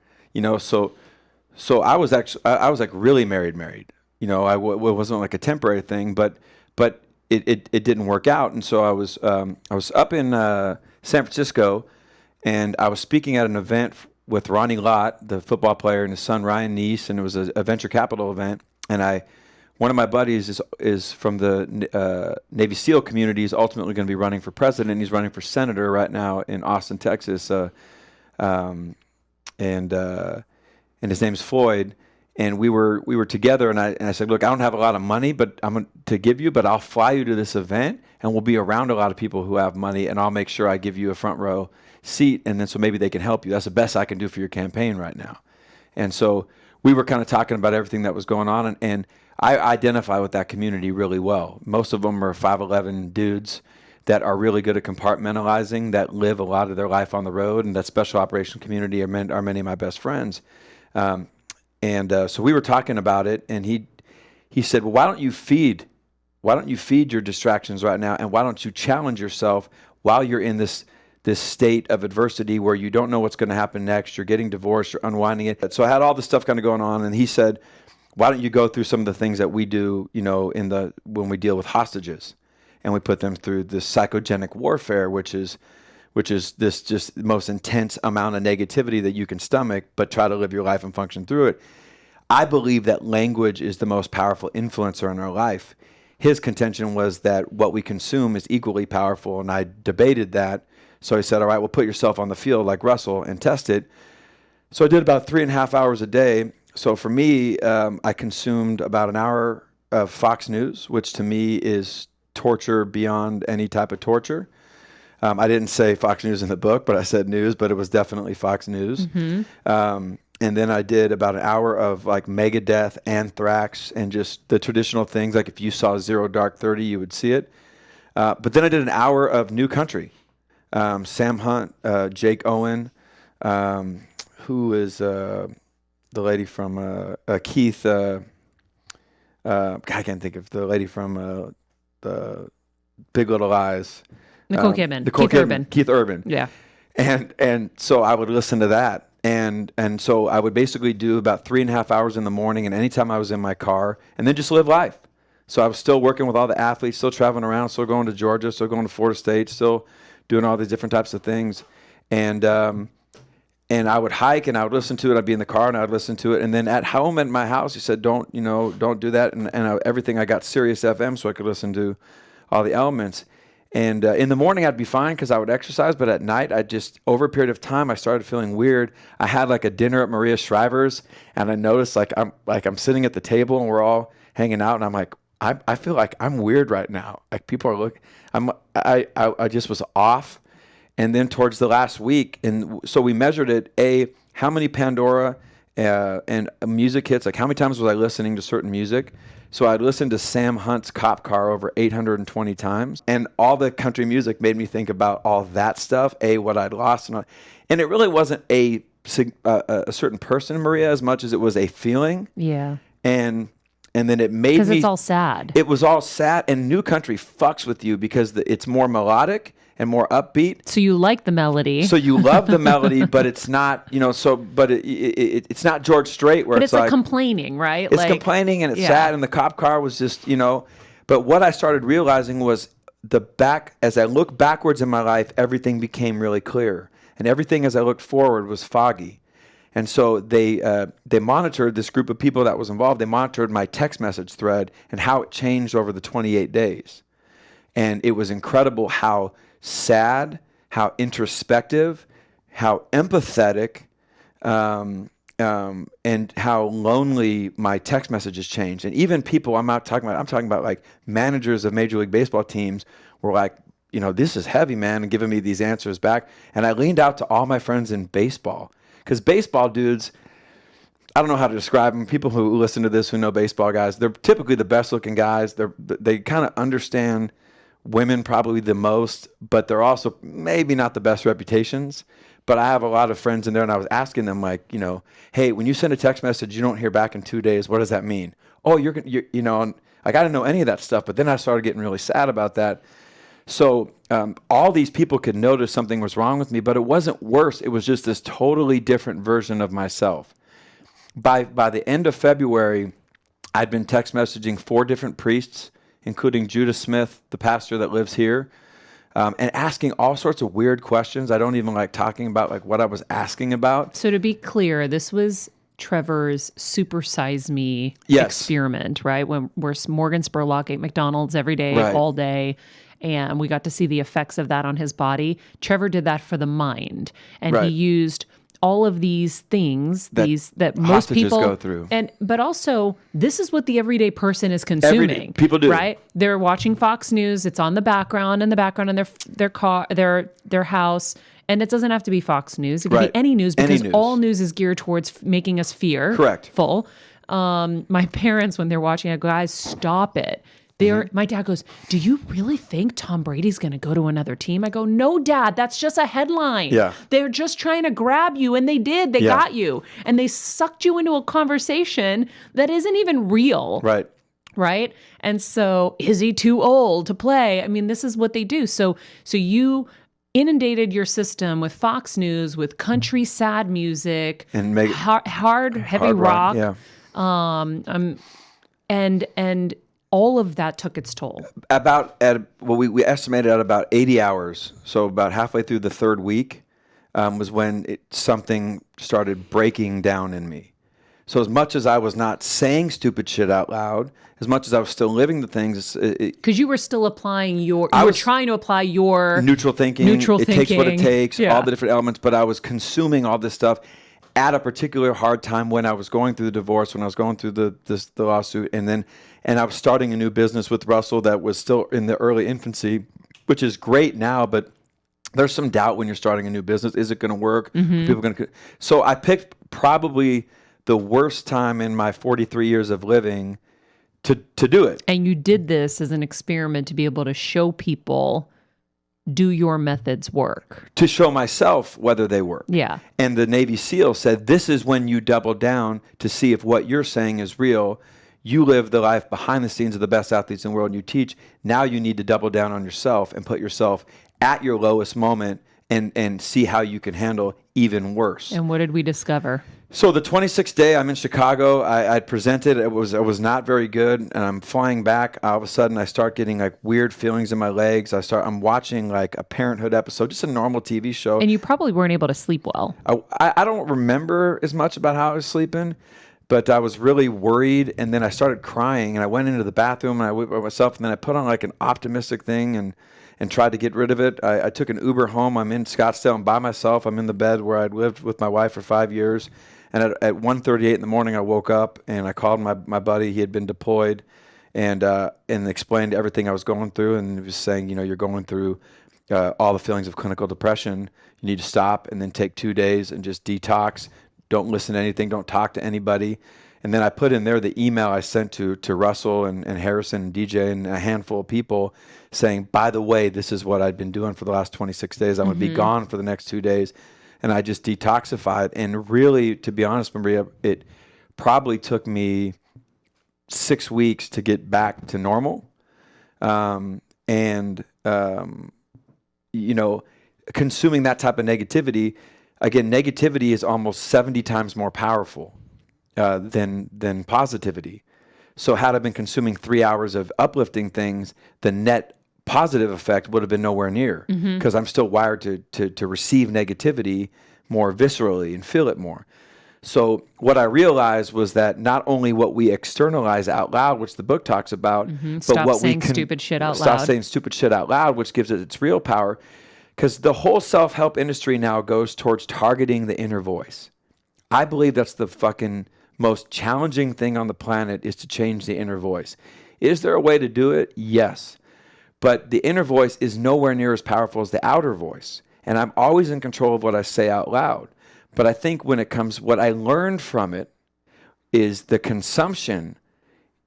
So I was like really married. It wasn't like a temporary thing, but it didn't work out. And so I was up in San Francisco, and I was speaking at an event with Ronnie Lott, the football player, and his son Ryan Neese, and it was a venture capital event. And one of my buddies is from the Navy SEAL community. He's ultimately going to be running for president. He's running for senator right now in Austin, Texas. And his name's Floyd. And we were together, and I said, look, I don't have a lot of money, but to give you, but I'll fly you to this event, and we'll be around a lot of people who have money, and I'll make sure I give you a front row seat, and then so maybe they can help you. That's the best I can do for your campaign right now. And so we were kind of talking about everything that was going on, and I identify with that community really well. Most of them are 5'11" dudes that are really good at compartmentalizing, that live a lot of their life on the road, and that special operation community are many of my best friends. So we were talking about it, and he said, well, why don't you feed your distractions right now, and why don't you challenge yourself while you're in this state of adversity where you don't know what's going to happen next, you're getting divorced, you're unwinding it. So I had all this stuff kind of going on, and he said, why don't you go through some of the things that we do, when we deal with hostages, and we put them through this psychogenic warfare, which is this just most intense amount of negativity that you can stomach, but try to live your life and function through it. I believe that language is the most powerful influencer in our life. His contention was that what we consume is equally powerful, and I debated that. So he said, all right, well, put yourself on the field like Russell and test it. So I did about 3.5 hours a day. So for me, I consumed about an hour of Fox News, which to me is torture beyond any type of torture. I didn't say Fox News in the book, but I said news, but it was definitely Fox News. And then I did about an hour of like Megadeth, Anthrax, and just the traditional things. Like if you saw Zero Dark 30, you would see it. But then I did an hour of new country. Sam Hunt, Jake Owen, who is the lady from Keith? I can't think of the lady from the Big Little Lies. Nicole Kidman. Nicole Keith Kidman. Urban. Keith Urban. Yeah. And so I would listen to that. And so I would basically do about 3.5 hours in the morning and anytime I was in my car, and then just live life. So I was still working with all the athletes, still traveling around, still going to Georgia, still going to Florida State, still doing all these different types of things. And I would hike and I would listen to it. I'd be in the car and I would listen to it. And then at home at my house, he said, don't do that. And everything, I got Sirius FM so I could listen to all the elements. And in the morning, I'd be fine because I would exercise. But at night, over a period of time, I started feeling weird. I had like a dinner at Maria Shriver's, and I noticed I'm sitting at the table and we're all hanging out, and I'm like, I feel like I'm weird right now. Like people are looking. I just was off. And then towards the last week, and so we measured it. How many Pandora and music hits? Like how many times was I listening to certain music? So I'd listened to Sam Hunt's Cop Car over 820 times, and all the country music made me think about all that stuff. What I'd lost, and it really wasn't a certain person, Maria, as much as it was a feeling. Yeah. And then it made me, because it's all sad. It was all sad, and new country fucks with you because it's more melodic and more upbeat. So you like the melody. So you love the melody, but it's not, but it's not George Strait where but it's like complaining, right? It's complaining and it's sad, and the cop car was just, but what I started realizing was as I look backwards in my life, everything became really clear, and everything as I looked forward was foggy. And so they monitored this group of people that was involved. They monitored my text message thread and how it changed over the 28 days. And it was incredible how sad, how introspective, how empathetic, and how lonely my text messages changed. And even people I'm talking about like managers of Major League Baseball teams were like, this is heavy, man, and giving me these answers back. And I leaned out to all my friends in baseball, because baseball dudes, I don't know how to describe them. People who listen to this who know baseball guys, they're typically the best looking guys. They kind of understand women probably the most, but they're also maybe not the best reputations. But I have a lot of friends in there, and I was asking them, like, hey, when you send a text message, you don't hear back in 2 days. What does that mean? Oh, you're and like I didn't know any of that stuff. But then I started getting really sad about that. So all these people could notice something was wrong with me, but it wasn't worse. It was just this totally different version of myself. By the end of February, I'd been text messaging 4 different priests, including Judah Smith, the pastor that lives here, and asking all sorts of weird questions. I don't even like talking about like what I was asking about. So to be clear, this was Trevor's Super Size Me experiment, right? Where Morgan Spurlock ate McDonald's every day, all day, and we got to see the effects of that on his body. Trevor did that for the mind, and he used all of these things that most people go through, but also this is what the everyday person is consuming. People do, right? They're watching Fox News. It's on the background in their car, their house, and it doesn't have to be Fox News. It could be any news, because all news is geared towards making us fearful. My parents, when they're watching it, guys, stop it. My dad goes, do you really think Tom Brady's going to go to another team? I go, no, Dad, that's just a headline. Yeah. They're just trying to grab you, and they did. They got you. And they sucked you into a conversation that isn't even real. Right? And so, is he too old to play? I mean, this is what they do. So you inundated your system with Fox News, with country sad music, and hard, heavy rock. And all of that took its toll. We estimated at about 80 hours. So about halfway through the 3rd week was when something started breaking down in me. So as much as I was not saying stupid shit out loud, as much as I was still living the things, because you were still applying you were trying to apply your neutral thinking. It takes what it takes, all the different elements. But I was consuming all this stuff at a particular hard time when I was going through the divorce, when I was going through the lawsuit, and I was starting a new business with Russell that was still in the early infancy, which is great now, but there's some doubt when you're starting a new business. Is it going to work? People going to? So I picked probably the worst time in my 43 years of living to do it. And you did this as an experiment to be able to show people do your methods work? To show myself whether they work. Yeah. And the Navy SEAL said, this is when you double down to see if what you're saying is real. You live the life behind the scenes of the best athletes in the world and you teach. Now you need to double down on yourself and put yourself at your lowest moment and see how you can handle even worse. And what did we discover? So the 26th day, I'm in Chicago. I presented. It was not very good, and I'm flying back. All of a sudden, I start getting like weird feelings in my legs. I'm watching like a Parenthood episode, just a normal TV show. And you probably weren't able to sleep well. I don't remember as much about how I was sleeping, but I was really worried. And then I started crying, and I went into the bathroom and I whipped myself, and then I put on like an optimistic thing and tried to get rid of it. I took an Uber home. I'm in Scottsdale. I'm by myself. I'm in the bed where I'd lived with my wife for 5 years. And at 1:38 in the morning, I woke up and I called my buddy. He had been deployed, and explained everything I was going through. And he was saying, you're going through all the feelings of clinical depression. You need to stop and then take 2 days and just detox. Don't listen to anything. Don't talk to anybody. And then I put in there the email I sent to Russell and Harrison and DJ and a handful of people saying, by the way, this is what I'd been doing for the last 26 days. I'm going to be gone for the next 2 days. And I just detoxified. And really, to be honest, Maria, it probably took me 6 weeks to get back to normal. Consuming that type of negativity, again, negativity is almost 70 times more powerful than positivity. So had I been consuming 3 hours of uplifting things, the net positive effect would have been nowhere near, because I'm still wired to receive negativity more viscerally and feel it more. So what I realized was that not only what we externalize out loud, which the book talks about, but Stop what saying we can stupid shit out stop loud. saying stupid shit out loud, which gives it its real power. Because the whole self-help industry now goes towards targeting the inner voice. I believe that's the fucking most challenging thing on the planet, is to change the inner voice. Is there a way to do it? Yes. But the inner voice is nowhere near as powerful as the outer voice. And I'm always in control of what I say out loud. But I think when it comes, what I learned from it is the consumption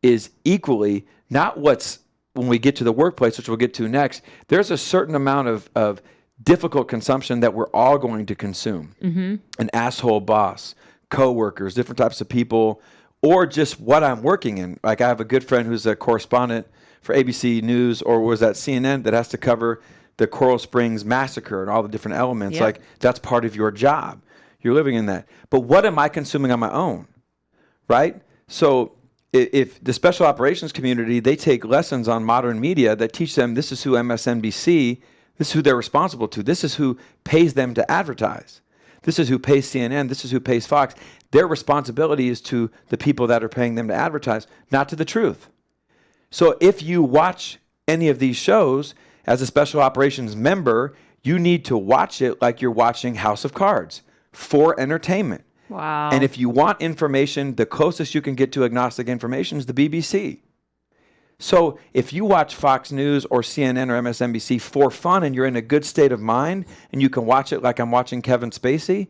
is equally not what's, when we get to the workplace, which we'll get to next, there's a certain amount of difficult consumption that we're all going to consume. An asshole boss, coworkers, different types of people, or just what I'm working in. Like I have a good friend who's a correspondent for ABC News, or was at CNN, that has to cover the Coral Springs massacre and all the different elements. Yep. Like that's part of your job. You're living in that. But what am I consuming on my own? Right? So if the special operations community, they take lessons on modern media that teach them this is who MSNBC, this is who they're responsible to. This is who pays them to advertise. This is who pays CNN. This is who pays Fox. Their responsibility is to the people that are paying them to advertise, not to the truth. So if you watch any of these shows as a special operations member, you need to watch it like you're watching House of Cards for entertainment. Wow. And if you want information, the closest you can get to agnostic information is the BBC. So if you watch Fox News or CNN or MSNBC for fun and you're in a good state of mind and you can watch it like I'm watching Kevin Spacey,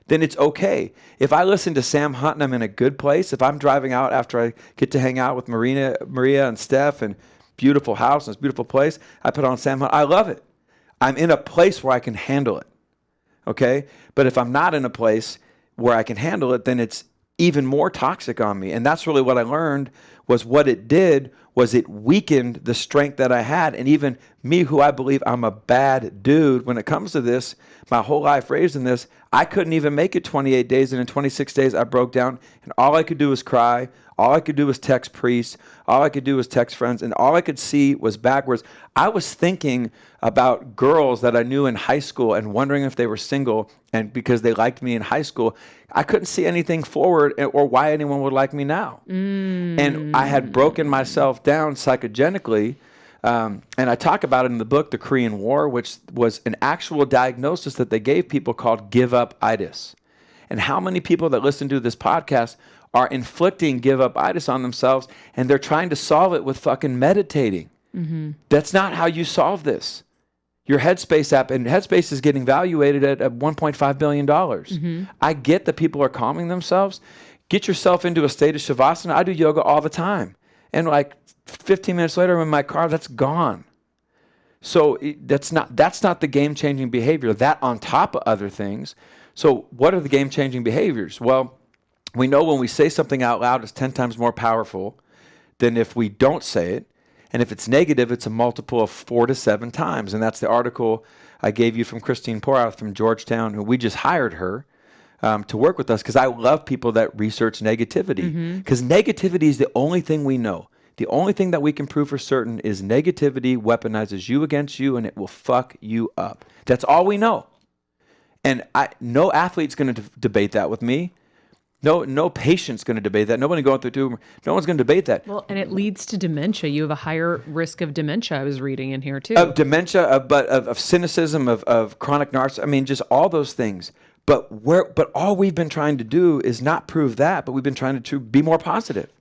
then it's okay. If I listen to Sam Hunt and I'm in a good place, if I'm driving out after I get to hang out with Maria and Steph, and beautiful house and it's a beautiful place, I put on Sam Hunt. I love it. I'm in a place where I can handle it. Okay? But if I'm not in a place where I can handle it, then it's even more toxic on me. And that's really what I learned, was what it did was it weakened the strength that I had. And even me, who I believe I'm a bad dude when it comes to this, my whole life raised in this, I couldn't even make it 28 days. And in 26 days, I broke down. And all I could do was cry. All I could do was text priests. All I could do was text friends. And all I could see was backwards. I was thinking about girls that I knew in high school and wondering if they were single. And because they liked me in high school, I couldn't see anything forward or why anyone would like me now. And I had broken myself down psychogenically. And I talk about it in the book, The Korean War, which was an actual diagnosis that they gave people called give-up-itis. And how many people that listen to this podcast are inflicting give-up-itis on themselves, and they're trying to solve it with fucking meditating. That's not how you solve this. Your Headspace app, and Headspace is getting valuated at $1.5 billion. I get that people are calming themselves. Get yourself into a state of Shavasana. I do yoga all the time. And like 15 minutes later, I'm in my car, that's gone. So that's not the game-changing behavior. That on top of other things. So what are the game-changing behaviors? Well, we know when we say something out loud, it's 10 times more powerful than if we don't say it. And if it's negative, it's a multiple of 4 to 7 times. And that's the article I gave you from Christine Porath from Georgetown, who we just hired her to work with us, because I love people that research negativity, because negativity is the only thing we know. The only thing that we can prove for certain is negativity weaponizes you against you, and it will fuck you up. That's all we know. And no athlete's going to debate that with me. No patient's going to debate that. Nobody going through tumor. No one's going to debate that. Well, and it leads to dementia. You have a higher risk of dementia, I was reading in here too. Of dementia, of cynicism, of chronic narcissism. I mean, just all those things. But all we've been trying to do is not prove that, but we've been trying to be more positive.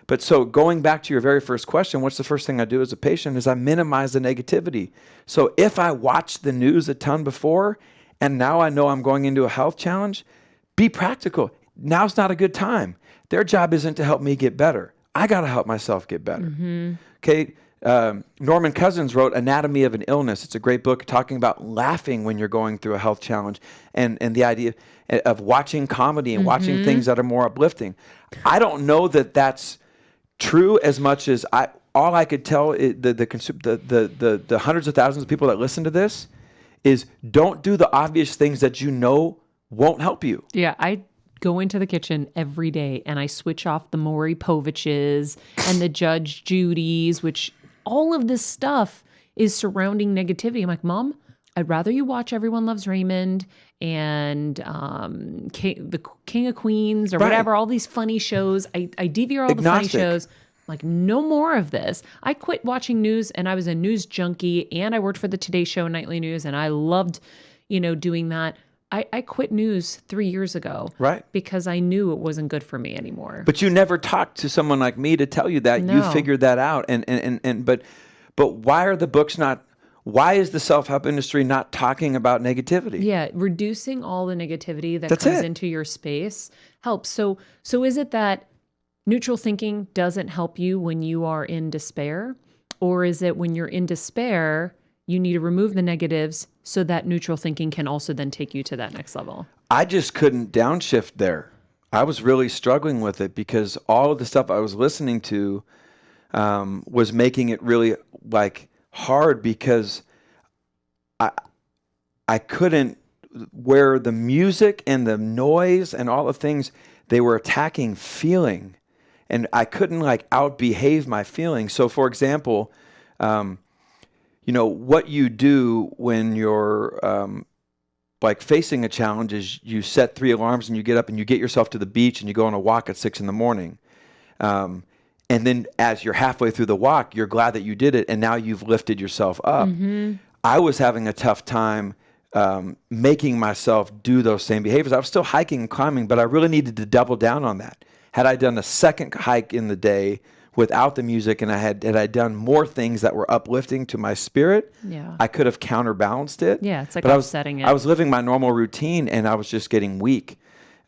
But so going back to your very first question, what's the first thing I do as a patient is I minimize the negativity. So if I watched the news a ton before, and now I know I'm going into a health challenge, be practical. Now's not a good time. Their job isn't to help me get better. I got to help myself get better. Okay. Norman Cousins wrote Anatomy of an Illness. It's a great book talking about laughing when you're going through a health challenge, and the idea of watching comedy and watching things that are more uplifting. I don't know that that's true as much as all I could tell the hundreds of thousands of people that listen to this is don't do the obvious things that you know won't help you. Yeah, I go into the kitchen every day and I switch off the Maury Poviches and the Judge Judys, which all of this stuff is surrounding negativity. I'm like, Mom, I'd rather you watch Everyone Loves Raymond and the King of Queens or whatever, all these funny shows. I DVR all the funny shows. Like, no more of this. I quit watching news, and I was a news junkie, and I worked for the Today Show Nightly News, and I loved, doing that. I quit news 3 years ago. Right. Because I knew it wasn't good for me anymore. But you never talked to someone like me to tell you that. No. You figured that out. But why are the books not, why is the self-help industry not talking about negativity? Yeah, reducing all the negativity that That's comes it. into your space helps. So is it that neutral thinking doesn't help you when you are in despair? Or is it when you're in despair, you need to remove the negatives so that neutral thinking can also then take you to that next level? I just couldn't downshift there. I was really struggling with it because all of the stuff I was listening to was making it really hard, because I couldn't, where the music and the noise and all the things, they were attacking feeling, and I couldn't outbehave my feelings. So for example, what you do when you're facing a challenge is you set 3 alarms and you get up and you get yourself to the beach and you go on a walk at 6 a.m. And then as you're halfway through the walk, you're glad that you did it, and now you've lifted yourself up. I was having a tough time making myself do those same behaviors. I was still hiking and climbing, but I really needed to double down on that. Had I done a second hike in the day without the music, and had I done more things that were uplifting to my spirit, I could have counterbalanced it. Yeah, it's like but offsetting it. I was living my normal routine, and I was just getting weak.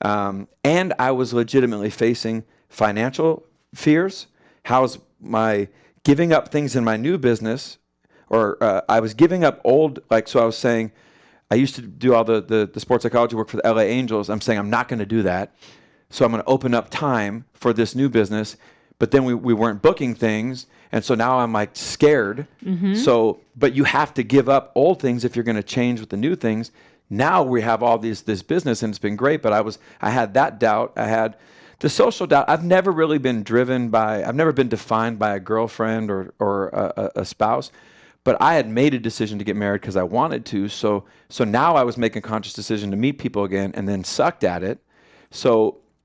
And I was legitimately facing financial fears. How's my giving up things in my new business? Or I was giving up old, so I was saying, I used to do all the sports psychology work for the LA Angels. I'm saying I'm not going to do that. So I'm going to open up time for this new business. But then we weren't booking things. And so now I'm scared. So, but you have to give up old things if you're going to change with the new things. Now we have all this business, and it's been great. But I had that doubt. I had the social doubt. I've never really been I've never been defined by a girlfriend or a spouse. But I had made a decision to get married because I wanted to. So now I was making a conscious decision to meet people again, and then sucked at it.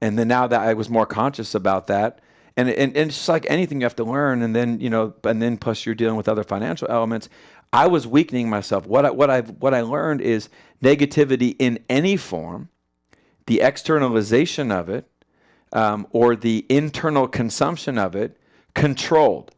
And then now that I was more conscious about that, and it's just like anything, you have to learn, and then plus you're dealing with other financial elements. I was weakening myself. What I learned is negativity in any form, the externalization of it, or the internal consumption of it, controlled.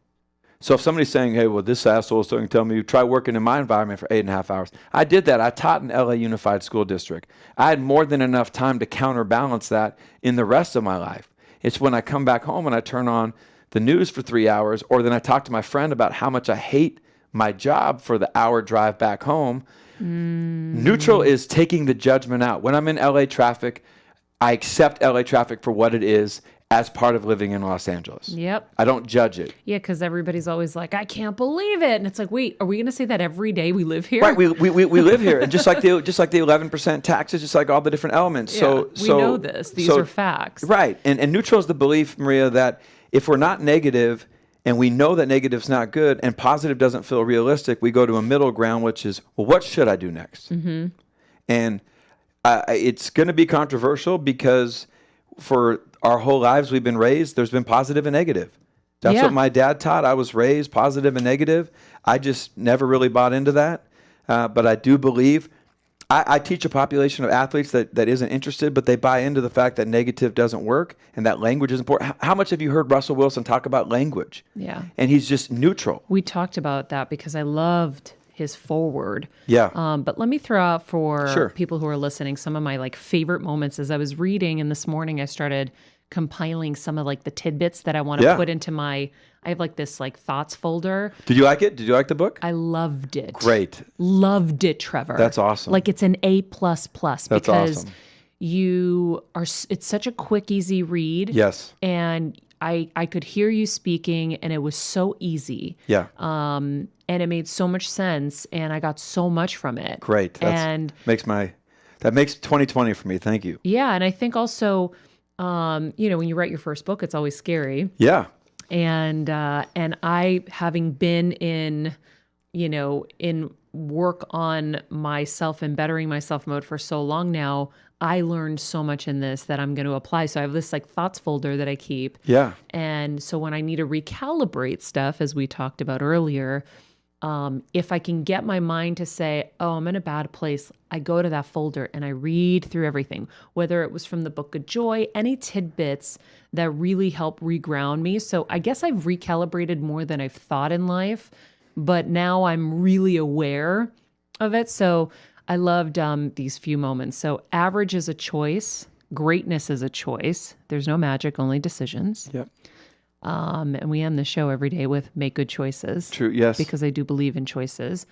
So if somebody's saying, hey, well, this asshole is starting to tell me, try working in my environment for 8.5 hours. I did that. I taught in LA Unified School District. I had more than enough time to counterbalance that in the rest of my life. It's when I come back home and I turn on the news for 3 hours, or then I talk to my friend about how much I hate my job for the hour drive back home. Neutral is taking the judgment out. When I'm in LA traffic, I accept LA traffic for what it is as part of living in Los Angeles. Yep. I don't judge it. Yeah, because everybody's always like, I can't believe it. And it's like, wait, are we going to say that every day we live here? Right, we live here, and just like the 11% taxes, just like all the different elements. Yeah, we know this. These are facts. Right, and neutral is the belief, Maria, that if we're not negative, and we know that negative's not good, and positive doesn't feel realistic, we go to a middle ground, which is, well, what should I do next? Mm-hmm. And it's going to be controversial because for our whole lives we've been raised, there's been positive and negative. That's what my dad taught. I was raised positive and negative. I just never really bought into that. But I do believe, I teach a population of athletes that isn't interested, but they buy into the fact that negative doesn't work and that language is important. How much have you heard Russell Wilson talk about language? Yeah. And he's just neutral. We talked about that because I loved his forward. Yeah. But let me throw out for Sure. people who are listening some of my like favorite moments as I was reading, and this morning I started compiling some of like the tidbits that I want to put into I have like this like thoughts folder. Did you like it? Did you like the book? I loved it. Great. Loved it, Trevor. That's awesome. Like it's an A++ That's because awesome. it's such a quick, easy read. Yes. And I could hear you speaking and it was so easy. Yeah. And it made so much sense and I got so much from it. Great. That makes 2020 for me. Thank you. Yeah. And I think also, when you write your first book, it's always scary. Yeah. And I, having been in work on myself and bettering myself mode for so long now, I learned so much in this that I'm going to apply. So I have this like thoughts folder that I keep. Yeah. And so when I need to recalibrate stuff, as we talked about earlier, if I can get my mind to say, oh, I'm in a bad place, I go to that folder and I read through everything, whether it was from the Book of Joy, any tidbits that really help reground me. So I guess I've recalibrated more than I've thought in life, but now I'm really aware of it. So I loved these few moments. So average is a choice. Greatness is a choice. There's no magic, only decisions. Yep. And we end the show every day with make good choices. True. Yes. Because I do believe in choices.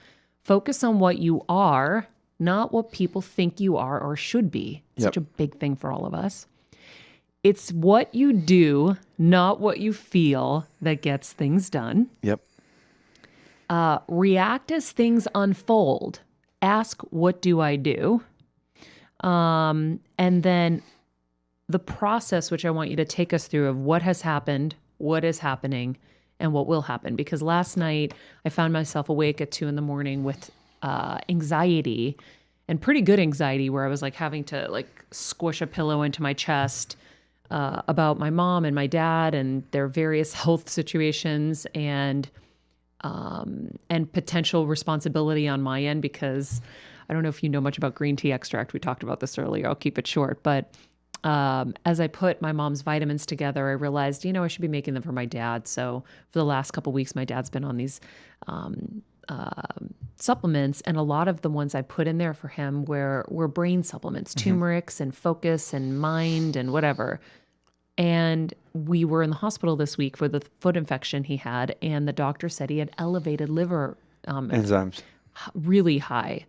Focus on what you are, not what people think you are or should be. Such a big thing for all of us. It's what you do, not what you feel, that gets things done. Yep. React as things unfold. Ask, what do I do? And then the process, which I want you to take us through, of what has happened, what is happening, and what will happen. Because last night I found myself awake at 2 a.m. with anxiety, and pretty good anxiety, where I was like having to like squish a pillow into my chest about my mom and my dad and their various health situations and potential responsibility on my end, because I don't know if you know much about green tea extract. We talked about this earlier. I'll keep it short. But as I put my mom's vitamins together, I realized, I should be making them for my dad. So for the last couple of weeks, my dad's been on these supplements, and a lot of the ones I put in there for him were brain supplements, turmerics and focus and mind and whatever. And we were in the hospital this week for the foot infection he had, and the doctor said he had elevated liver enzymes, really high.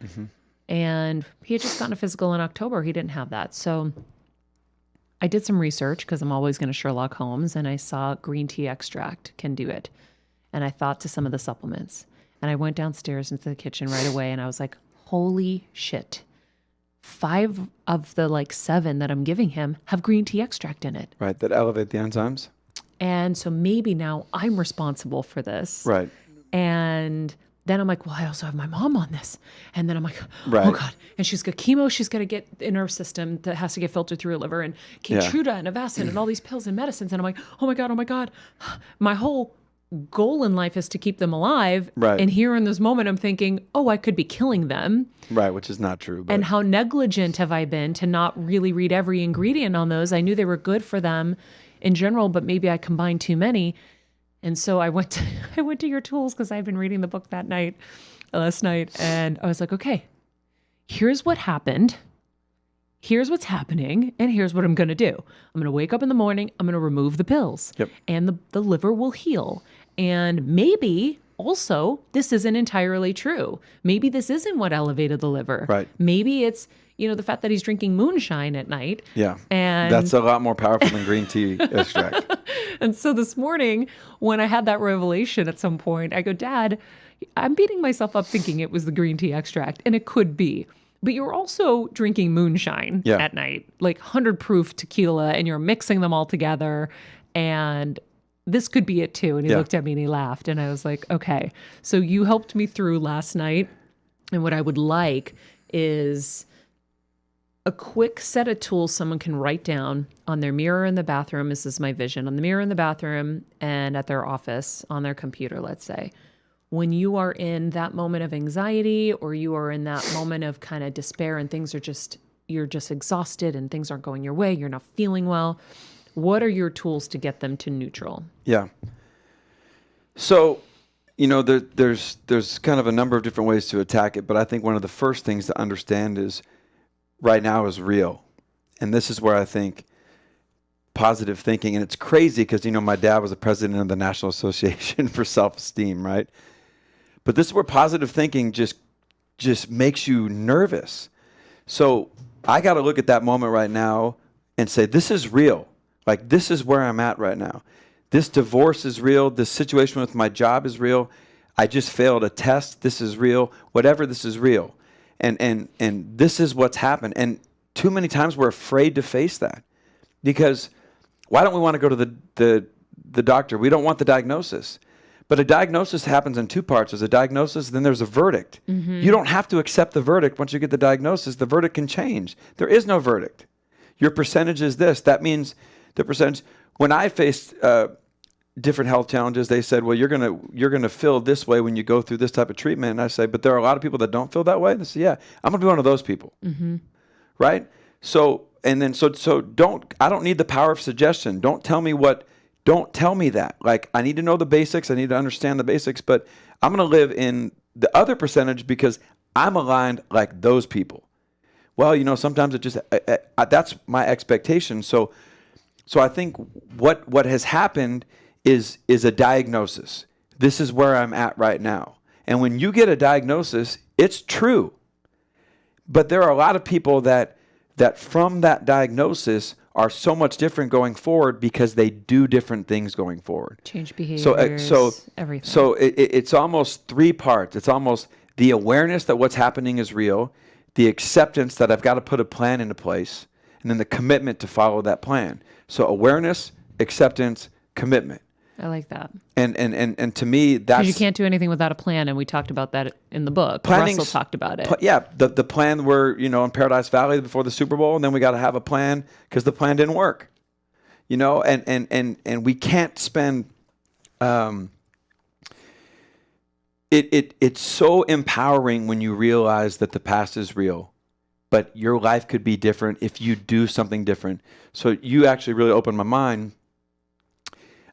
And he had just gotten a physical in October. He didn't have that. So I did some research, because I'm always going to Sherlock Holmes, and I saw green tea extract can do it. And I thought to some of the supplements, and I went downstairs into the kitchen right away, and I was like, holy shit. 5 of the 7 that I'm giving him have green tea extract in it. Right, that elevate the enzymes. And so maybe now I'm responsible for this. Right. And then I'm like, well, I also have my mom on this. And then I'm like, right. Oh God. And she's got chemo she's got to get in her system that has to get filtered through her liver, and Keytruda and Avastin and all these pills and medicines. And I'm like, oh my God. My whole goal in life is to keep them alive. Right. And here in this moment, I'm thinking, oh, I could be killing them. Right, which is not true. But... And how negligent have I been to not really read every ingredient on those? I knew they were good for them in general, but maybe I combined too many. And so I went to your tools, because I've been reading the book last night, and I was like, okay, here's what happened. Here's what's happening, and here's what I'm going to do. I'm going to wake up in the morning. I'm going to remove the pills, and the liver will heal. And maybe also, this isn't entirely true. Maybe this isn't what elevated the liver. Right. Maybe it's, the fact that he's drinking moonshine at night. Yeah. And That's a lot more powerful than green tea extract. And so this morning, when I had that revelation at some point, I go, Dad, I'm beating myself up thinking it was the green tea extract, and it could be. But you're also drinking moonshine at night, like 100 proof tequila, and you're mixing them all together. And this could be it too. And he looked at me and he laughed. And I was like, okay. So you helped me through last night. And what I would like is a quick set of tools someone can write down on their mirror in the bathroom. This is my vision. On the mirror in the bathroom and at their office, on their computer, let's say. When you are in that moment of anxiety, or you are in that moment of kind of despair and you're just exhausted and things aren't going your way, you're not feeling well, what are your tools to get them to neutral? Yeah. So, there's kind of a number of different ways to attack it, but I think one of the first things to understand is right now is real. And this is where I think positive thinking, and it's crazy because, my dad was the president of the National Association for Self-Esteem, right? But this is where positive thinking just makes you nervous. So I got to look at that moment right now and say, this is real. Like, this is where I'm at right now. This divorce is real. This situation with my job is real. I just failed a test. This is real. Whatever, this is real. And this is what's happened. And too many times we're afraid to face that, because why don't we want to go to the doctor? We don't want the diagnosis. But a diagnosis happens in two parts. There's a diagnosis, then there's a verdict. Mm-hmm. You don't have to accept the verdict once you get the diagnosis. The verdict can change. There is no verdict. Your percentage is this. That means the percentage. When I faced different health challenges, they said, well, you're gonna feel this way when you go through this type of treatment. And I say, but there are a lot of people that don't feel that way. And they say, yeah, I'm gonna be one of those people. Mm-hmm. Right? So I don't need the power of suggestion. Don't tell me that. Like, I need to know the basics. I need to understand the basics, but I'm going to live in the other percentage because I'm aligned like those people. Well, sometimes it just, that's my expectation. So I think what has happened is a diagnosis. This is where I'm at right now. And when you get a diagnosis, it's true. But there are a lot of people that from that diagnosis are so much different going forward because they do different things going forward. Change behaviors, everything. So it's almost three parts. It's almost the awareness that what's happening is real, the acceptance that I've got to put a plan into place, and then the commitment to follow that plan. So awareness, acceptance, commitment. I like that. And to me, that's... 'Cause you can't do anything without a plan, and we talked about that in the book. Russell talked about it. The plan where, in Paradise Valley before the Super Bowl, and then we got to have a plan because the plan didn't work. And we can't spend... It's so empowering when you realize that the past is real, but your life could be different if you do something different. So you actually really opened my mind.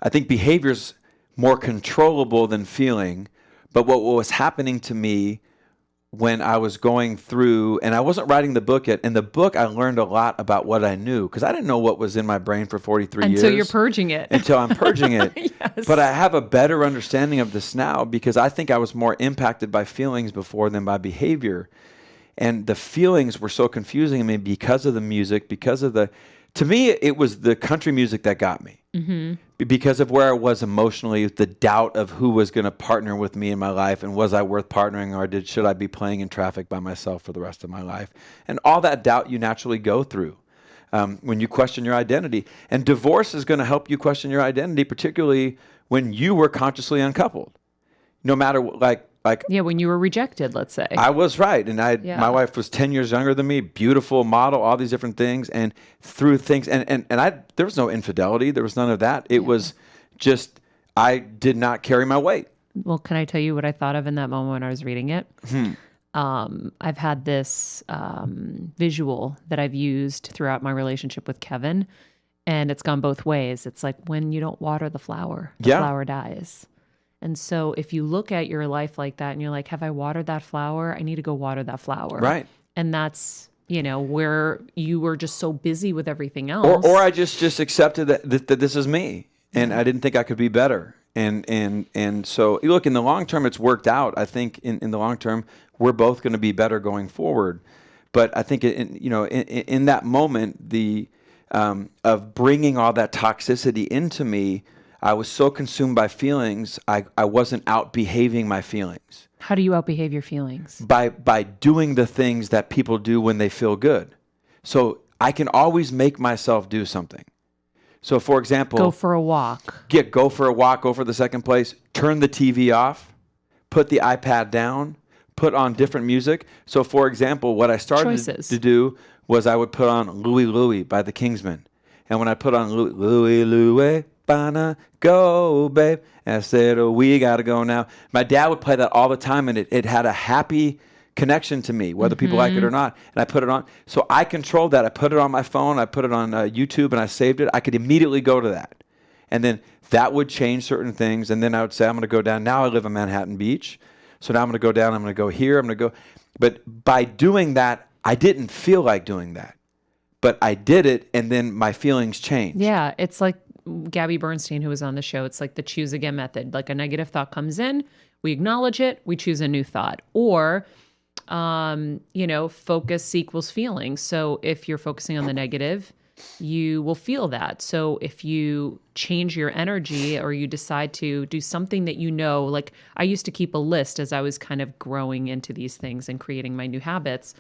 I think behavior's more controllable than feeling, but what was happening to me when I was going through, and I wasn't writing the book yet. In the book, I learned a lot about what I knew, because I didn't know what was in my brain for 43 years. Until you're purging it. Until I'm purging it. Yes. But I have a better understanding of this now, because I think I was more impacted by feelings before than by behavior. And the feelings were so confusing to me because of the music, to me, it was the country music that got me. Mm-hmm. Because of where I was emotionally, the doubt of who was going to partner with me in my life, and was I worth partnering, or should I be playing in traffic by myself for the rest of my life? And all that doubt you naturally go through when you question your identity. And divorce is going to help you question your identity, particularly when you were consciously uncoupled. No matter when you were rejected, let's say. I was right. And my wife was 10 years younger than me, beautiful model, all these different things. And through things, and there was no infidelity. There was none of that. It was just, I did not carry my weight. Well, can I tell you what I thought of in that moment when I was reading it? I've had this visual that I've used throughout my relationship with Kevin, and it's gone both ways. It's like when you don't water the flower dies. And so if you look at your life like that and you're like, have I watered that flower? I need to go water that flower. Right. And that's, where you were just so busy with everything else. Or I just accepted that this is me, and I didn't think I could be better. And so look, in the long term, it's worked out. I think in the long term, we're both going to be better going forward. But I think in that moment, the of bringing all that toxicity into me, I was so consumed by feelings, I wasn't out behaving my feelings. How do you outbehave your feelings? By doing the things that people do when they feel good. So I can always make myself do something. So for example, Go for a walk. Go for a walk, go for the second place, turn the TV off, put the iPad down, put on different music. So for example, what I started to do was I would put on Louie Louie by the Kingsmen. And when I put on Louie Louie, Bana, go, babe, and I said, oh, we got to go now. My dad would play that all the time, and it had a happy connection to me, whether people like it or not. And I put it on. So I controlled that. I put it on my phone. I put it on YouTube, and I saved it. I could immediately go to that. And then that would change certain things. And then I would say, I'm going to go down. Now I live in Manhattan Beach. So now I'm going to go down. I'm going to go here. I'm going to go. But by doing that, I didn't feel like doing that. But I did it, and then my feelings changed. Yeah, it's like Gabby Bernstein, who was on the show. It's like the choose again method. Like a negative thought comes in, we acknowledge it, we choose a new thought. Or, focus equals feelings. So if you're focusing on the negative, you will feel that. So if you change your energy or you decide to do something that like I used to keep a list as I was kind of growing into these things and creating my new habits.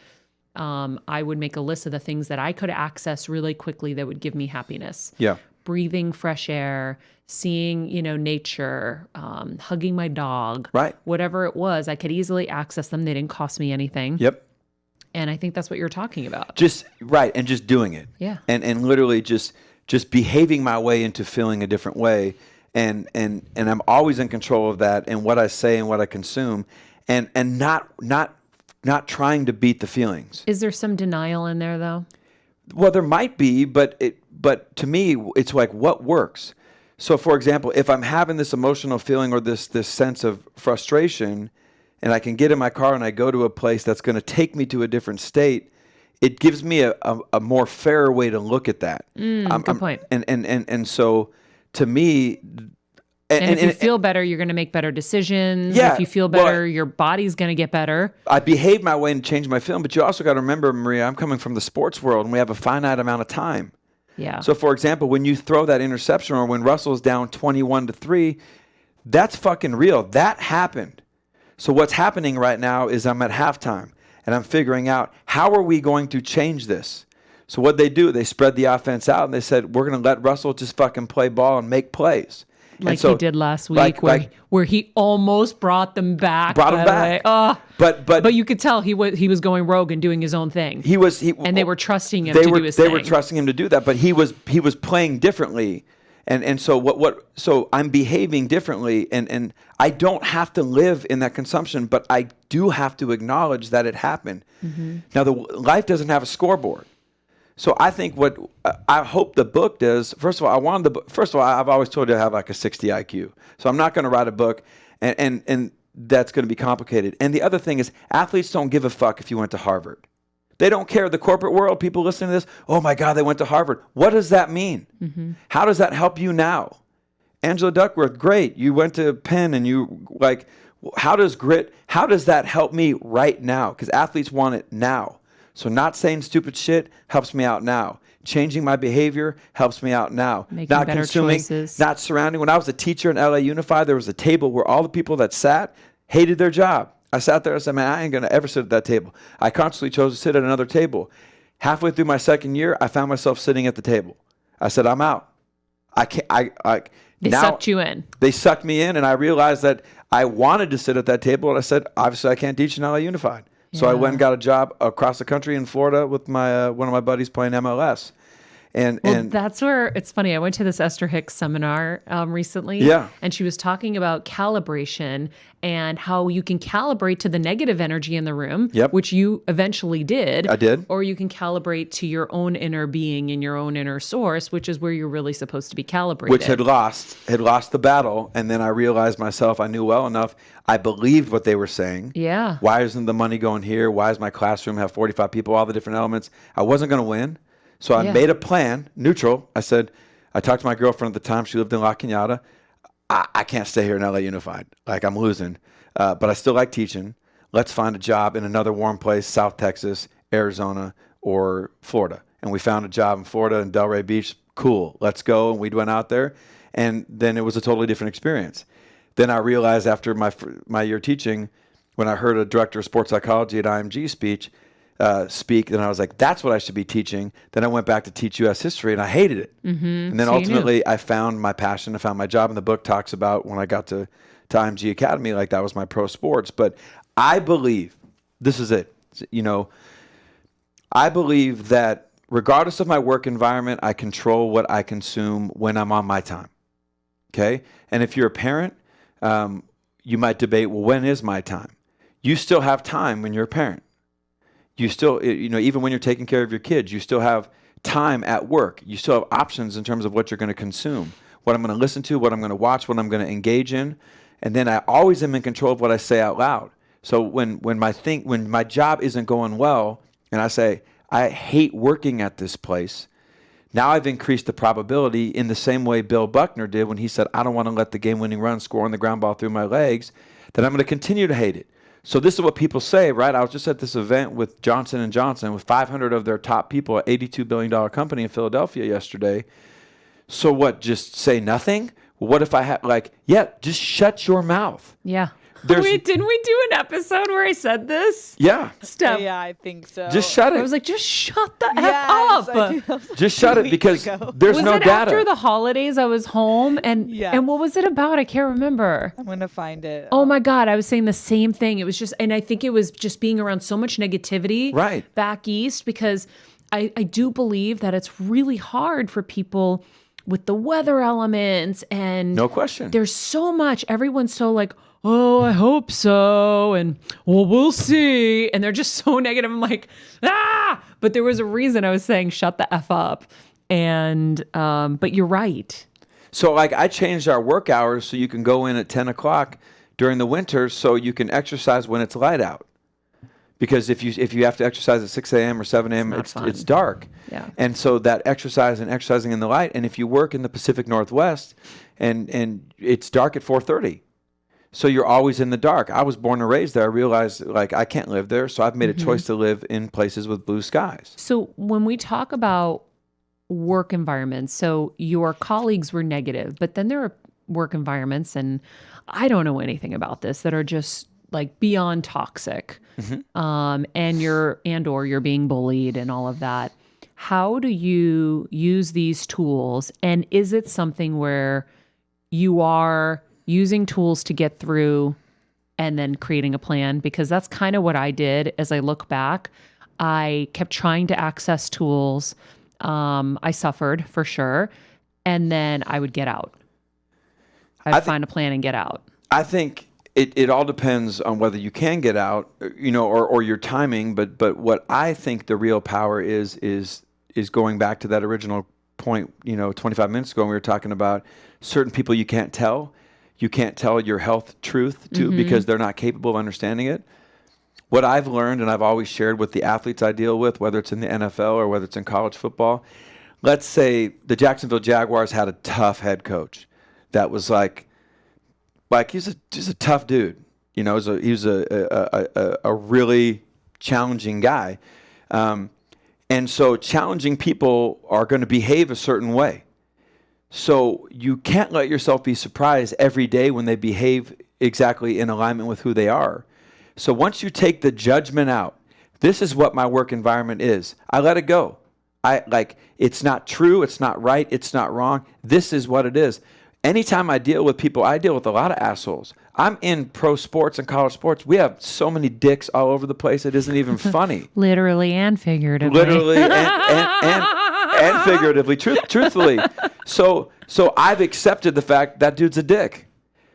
I would make a list of the things that I could access really quickly that would give me happiness. Yeah. Breathing fresh air, seeing, nature, hugging my dog. Right. Whatever it was, I could easily access them. They didn't cost me anything. Yep. And I think that's what you're talking about. And just doing it. Yeah. And literally just behaving my way into feeling a different way. And I'm always in control of that and what I say and what I consume and not trying to beat the feelings. Is there some denial in there though? Well, there might be, but to me, it's like what works. So, for example, if I'm having this emotional feeling or this sense of frustration, and I can get in my car and I go to a place that's going to take me to a different state, it gives me a more fair way to look at that. Good point. And so, to me. And if you feel better, you're going to make better decisions. Yeah, if you feel better, your body's going to get better. I behave my way and change my feeling. But you also got to remember, Maria, I'm coming from the sports world, and we have a finite amount of time. Yeah. So, for example, when you throw that interception or when Russell's down 21-3, that's fucking real. That happened. So what's happening right now is I'm at halftime, and I'm figuring out how are we going to change this? So what they do, they spread the offense out, and they said, we're going to let Russell just fucking play ball and make plays. Like he did last week, where he almost brought them back. But you could tell he was going rogue and doing his own thing. And they were trusting him to do his thing. They were trusting him to do that, but he was playing differently, and so so I'm behaving differently, and I don't have to live in that consumption, but I do have to acknowledge that it happened. Mm-hmm. Now, life doesn't have a scoreboard. So I think what I hope the book does, first of all, I've always told you I have like a 60 IQ. So I'm not going to write a book and that's going to be complicated. And the other thing is athletes don't give a fuck if you went to Harvard. They don't care. The corporate world, people listening to this, oh my God, they went to Harvard. What does that mean? Mm-hmm. How does that help you now? Angela Duckworth, great. You went to Penn and how does that help me right now? Because athletes want it now. So not saying stupid shit helps me out now. Changing my behavior helps me out now. Making not better consuming, choices. Not surrounding. When I was a teacher in LA Unified, there was a table where all the people that sat hated their job. I sat there and said, man, I ain't going to ever sit at that table. I consciously chose to sit at another table. Halfway through my second year, I found myself sitting at the table. I said, I'm out. I can't. They sucked you in. They sucked me in, and I realized that I wanted to sit at that table, and I said, obviously, I can't teach in LA Unified. So I went and got a job across the country in Florida with my one of my buddies playing MLS. And that's where it's funny. I went to this Esther Hicks seminar recently. Yeah. And she was talking about calibration and how you can calibrate to the negative energy in the room, which you eventually did. I did. Or you can calibrate to your own inner being and your own inner source, which is where you're really supposed to be calibrated. Which had lost the battle. And then I realized myself, I knew well enough. I believed what they were saying. Yeah. Why isn't the money going here? Why does my classroom have 45 people, all the different elements? I wasn't going to win. So I made a plan, neutral. I said, I talked to my girlfriend at the time. She lived in La Cañada. I can't stay here in LA Unified. Like, I'm losing. But I still like teaching. Let's find a job in another warm place, South Texas, Arizona, or Florida. And we found a job in Florida in Delray Beach. Cool, let's go. And we went out there, and then it was a totally different experience. Then I realized after my year teaching, when I heard a director of sports psychology at IMG speak, then I was like, that's what I should be teaching. Then I went back to teach U.S. history, and I hated it. And then ultimately, I found my passion. I found my job. And the book talks about when I got to IMG Academy, like that was my pro sports. But I believe, this is it, I believe that regardless of my work environment, I control what I consume when I'm on my time. Okay? And if you're a parent, you might debate, well, when is my time? You still have time when you're a parent. You still, even when you're taking care of your kids, you still have time at work. You still have options in terms of what you're going to consume, what I'm going to listen to, what I'm going to watch, what I'm going to engage in. And then I always am in control of what I say out loud. So when my job isn't going well, and I say, I hate working at this place, now I've increased the probability in the same way Bill Buckner did when he said, I don't want to let the game-winning run score on the ground ball through my legs, that I'm going to continue to hate it. So this is what people say, right? I was just at this event with Johnson & Johnson with 500 of their top people at $82 billion company in Philadelphia yesterday. So what, just say nothing? What if I had, just shut your mouth. Yeah. Wait, didn't we do an episode where I said this? Yeah. Steph. Yeah, I think so. Just shut it. I was like, just shut the F up. Just shut it because there's no data. After the holidays, I was home and what was it about? I can't remember. I'm going to find it. Oh my God. I was saying the same thing. It was just, and I think it was just being around so much negativity back east, because I do believe that it's really hard for people with the weather elements, and no question. There's so much, everyone's so like, oh, I hope so. And well, we'll see. And they're just so negative. I'm like, but there was a reason I was saying, shut the F up. And, but you're right. So I changed our work hours so you can go in at 10 o'clock during the winter so you can exercise when it's light out. Because if you have to exercise at 6 a.m. or 7 a.m., it's dark. Yeah. And so that exercising in the light, and if you work in the Pacific Northwest and it's dark at 4:30. So you're always in the dark. I was born and raised there. I realized I can't live there. So I've made a choice to live in places with blue skies. So when we talk about work environments, so your colleagues were negative, but then there are work environments, and I don't know anything about this, that are just like beyond toxic. And you're being bullied and all of that. How do you use these tools? And is it something where you are using tools to get through and then creating a plan? Because that's kind of what I did. As I look back, I kept trying to access tools. I suffered for sure. And then I would get out. I'd find a plan and get out. I think it all depends on whether you can get out, or your timing. But what I think the real power is going back to that original point, 25 minutes ago when we were talking about certain people you can't tell. You can't tell your health truth to because they're not capable of understanding it. What I've learned, and I've always shared with the athletes I deal with, whether it's in the NFL or whether it's in college football, let's say the Jacksonville Jaguars had a tough head coach that was like he's a tough dude. He was a really challenging guy. And so challenging people are going to behave a certain way. So you can't let yourself be surprised every day when they behave exactly in alignment with who they are. So once you take the judgment out, this is what my work environment is. I let it go. It's not true, it's not right, it's not wrong. This is what it is. Anytime I deal with people, I deal with a lot of assholes. I'm in pro sports and college sports. We have so many dicks all over the place, it isn't even funny. Literally and figuratively. Literally and figuratively, truthfully. So I've accepted the fact that dude's a dick.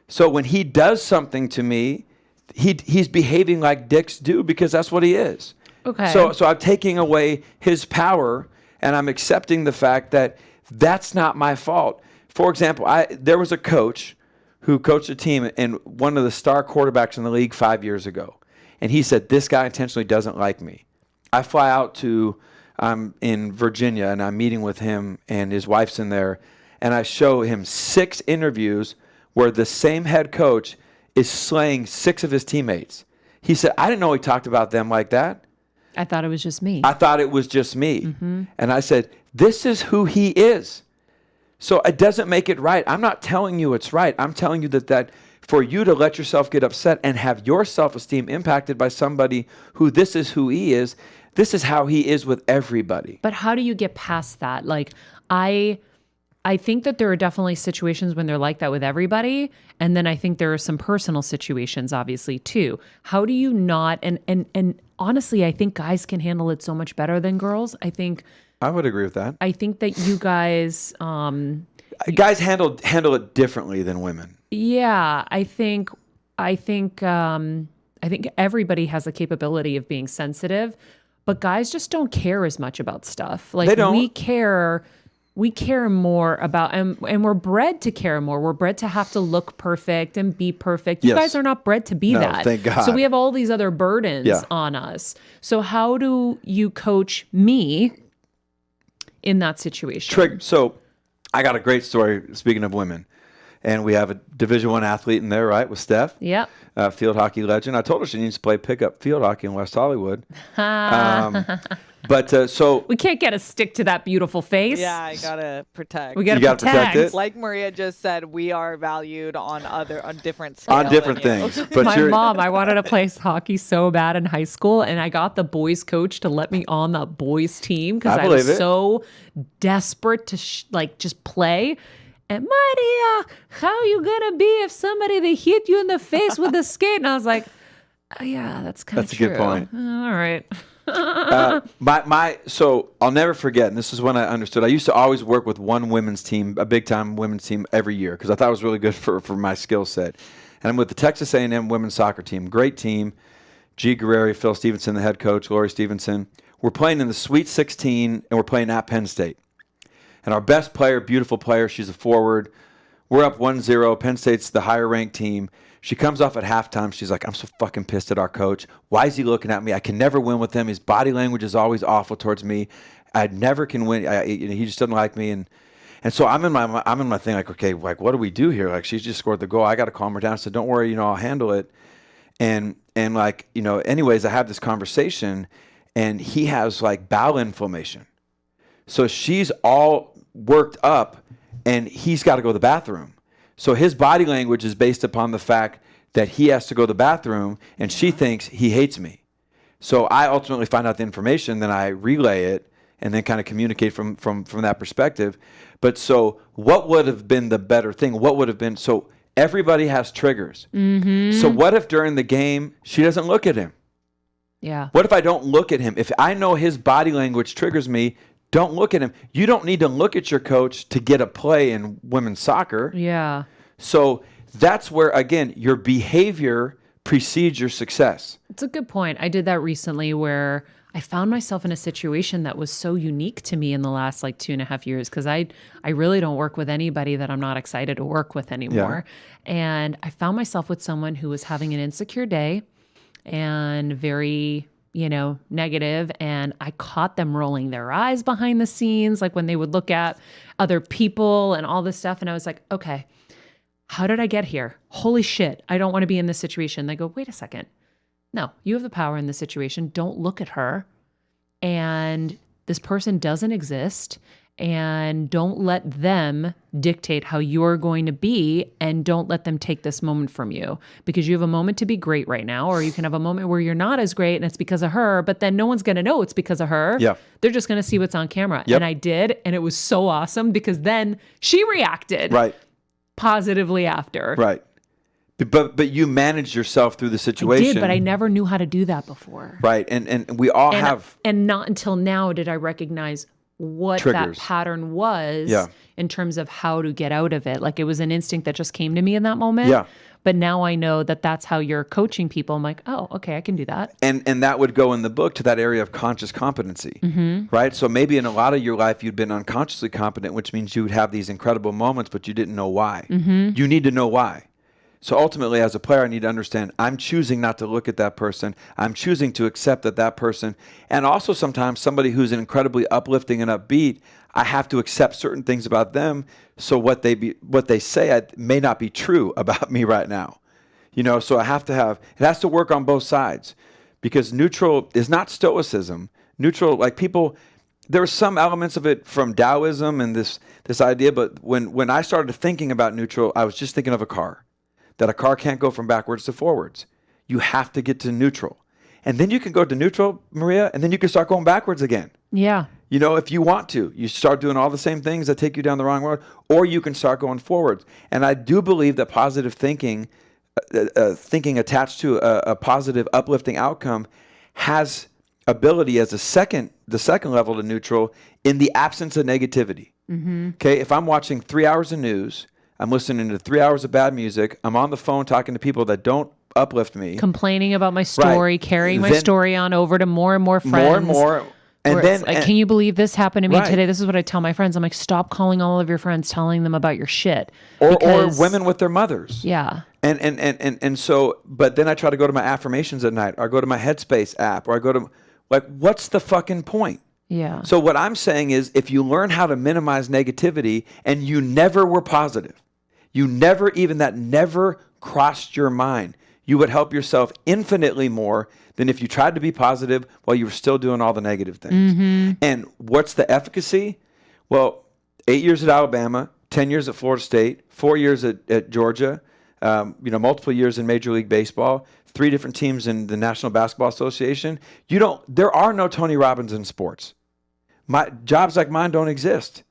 So when he does something to me, he's behaving like dicks do because that's what he is. Okay. So I'm taking away his power, and I'm accepting the fact that that's not my fault. For example, there was a coach who coached a team and one of the star quarterbacks in the league 5 years ago. And he said, this guy intentionally doesn't like me. I fly out to, in Virginia, and I'm meeting with him, and his wife's in there. And I show him 6 interviews where the same head coach is slaying 6 of his teammates. He said, I didn't know he talked about them like that. I thought it was just me. I thought it was just me. And I said, this is who he is. So it doesn't make it right. I'm not telling you it's right. I'm telling you that for you to let yourself get upset and have your self-esteem impacted by somebody who this is who he is, this is how he is with everybody. But how do you get past that? Like, I think that there are definitely situations when they're like that with everybody. And then I think there are some personal situations, obviously, too. How do you not, and honestly, I think guys can handle it so much better than girls. I would agree with that. I think that you guys, guys handle it differently than women. yeah, I think everybody has the capability of being sensitive, but guys just don't care as much about stuff. Like, They don't. we care more about, and we're bred to care more. We're bred to have to look perfect and be perfect. You Yes. guys are not bred to be No, that. thank God. So we have all these other burdens Yeah. on us. So how do you coach me in that situation? So I got a great story, speaking of women. And we have a Division I athlete in there, right, with Steph. Yep. Field hockey legend. I told her she needs to play pickup field hockey in West Hollywood. So We can't get a stick to that beautiful face. Yeah, I gotta protect. We gotta You gotta protect protect. it. Like Maria just said, we are valued on different scales. on different than you. things. But My mom, I wanted to play hockey so bad in high school, and I got the boys coach to let me on the boys team because I I was believe it. so desperate to just play. And Maria, how you gonna be if somebody they hit you in the face with a skate? And I was like, oh, yeah, that's kind of That's a true. good point. All right. So I'll never forget, and this is when I understood. I used to always work with one women's team, a big time women's team every year, because I thought it was really good for my skill set. And I'm with the Texas A&M women's soccer team, great team. G. Guerreri, Phil Stevenson, the head coach, Lori Stevenson. We're playing in the Sweet 16, and we're playing at Penn State. And our best player, beautiful player, she's a forward. We're up 1-0. Penn State's the higher ranked team. She comes off at halftime. She's like, I'm so fucking pissed at our coach. Why is he looking at me? I can never win with him. His body language is always awful towards me. I never can win. He just doesn't like me. And so I'm in my thing like, okay, like, what do we do here? Like, she's just scored the goal. I got to calm her down. I said, don't worry, I'll handle it. And like, anyways, I have this conversation, and he has like bowel inflammation. So she's all worked up, and he's got to go to the bathroom. So his body language is based upon the fact that he has to go to the bathroom, and she thinks he hates me. So I ultimately find out the information, then I relay it, and then kind of communicate from that perspective. But so what would have been the better thing? What would have been, so everybody has triggers. Mm-hmm. So what if during the game she doesn't look at him? Yeah. What if I don't look at him? If I know his body language triggers me, don't look at him. You don't need to look at your coach to get a play in women's soccer. Yeah. So that's where, again, your behavior precedes your success. It's a good point. I did that recently where I found myself in a situation that was so unique to me in the last 2.5 years, because I really don't work with anybody that I'm not excited to work with anymore. Yeah. And I found myself with someone who was having an insecure day and very negative. And I caught them rolling their eyes behind the scenes, like when they would look at other people and all this stuff. And I was like, okay, how did I get here? Holy shit, I don't want to be in this situation. They go, wait a second. No, you have the power in this situation. Don't look at her. And this person doesn't exist. And don't let them dictate how you're going to be, and don't let them take this moment from you, because you have a moment to be great right now, or you can have a moment where you're not as great and it's because of her, but then no one's going to know it's because of her. Yeah. They're just going to see what's on camera. Yep. And I did. And it was so awesome, because then she reacted positively after. Right. But you managed yourself through the situation. I did, but I never knew how to do that before. Right. And we all have. And not until now did I recognize what triggers. That pattern was in terms of how to get out of it. Like, it was an instinct that just came to me in that moment. Yeah. But now I know that that's how you're coaching people. I'm like, oh, okay, I can do that. And that would go in the book to that area of conscious competency, right? So maybe in a lot of your life, you'd been unconsciously competent, which means you would have these incredible moments, but you didn't know why. You need to know why. So ultimately, as a player, I need to understand I'm choosing not to look at that person. I'm choosing to accept that person. And also sometimes somebody who's incredibly uplifting and upbeat, I have to accept certain things about them. So what they say may not be true about me right now. So it has to work on both sides, because neutral is not stoicism. Neutral, like people, there are some elements of it from Taoism and this idea, but when I started thinking about neutral, I was just thinking of a car, that a car can't go from backwards to forwards. You have to get to neutral. And then you can go to neutral, Maria, and then you can start going backwards again. Yeah. If you want to, you start doing all the same things that take you down the wrong road, or you can start going forwards. And I do believe that positive thinking attached to a positive, uplifting outcome has ability as the second level to neutral in the absence of negativity. Okay, if I'm watching 3 hours of news, I'm listening to 3 hours of bad music, I'm on the phone talking to people that don't uplift me, complaining about my story, right, carrying my story on over to more and more friends. More and more. And then, like, can you believe this happened to me right. today? This is what I tell my friends. I'm like, stop calling all of your friends, telling them about your shit. Or women with their mothers. Yeah. And so, but then I try to go to my affirmations at night, or I go to my Headspace app, or I go to, like, what's the fucking point? Yeah. So what I'm saying is, if you learn how to minimize negativity and you never were positive, that never crossed your mind, you would help yourself infinitely more than if you tried to be positive while you were still doing all the negative things. And what's the efficacy? Well, 8 years at Alabama, 10 years at Florida State, 4 years at Georgia, multiple years in Major League Baseball, 3 different teams in the National Basketball Association. There are no Tony Robbins in sports. Jobs like mine don't exist.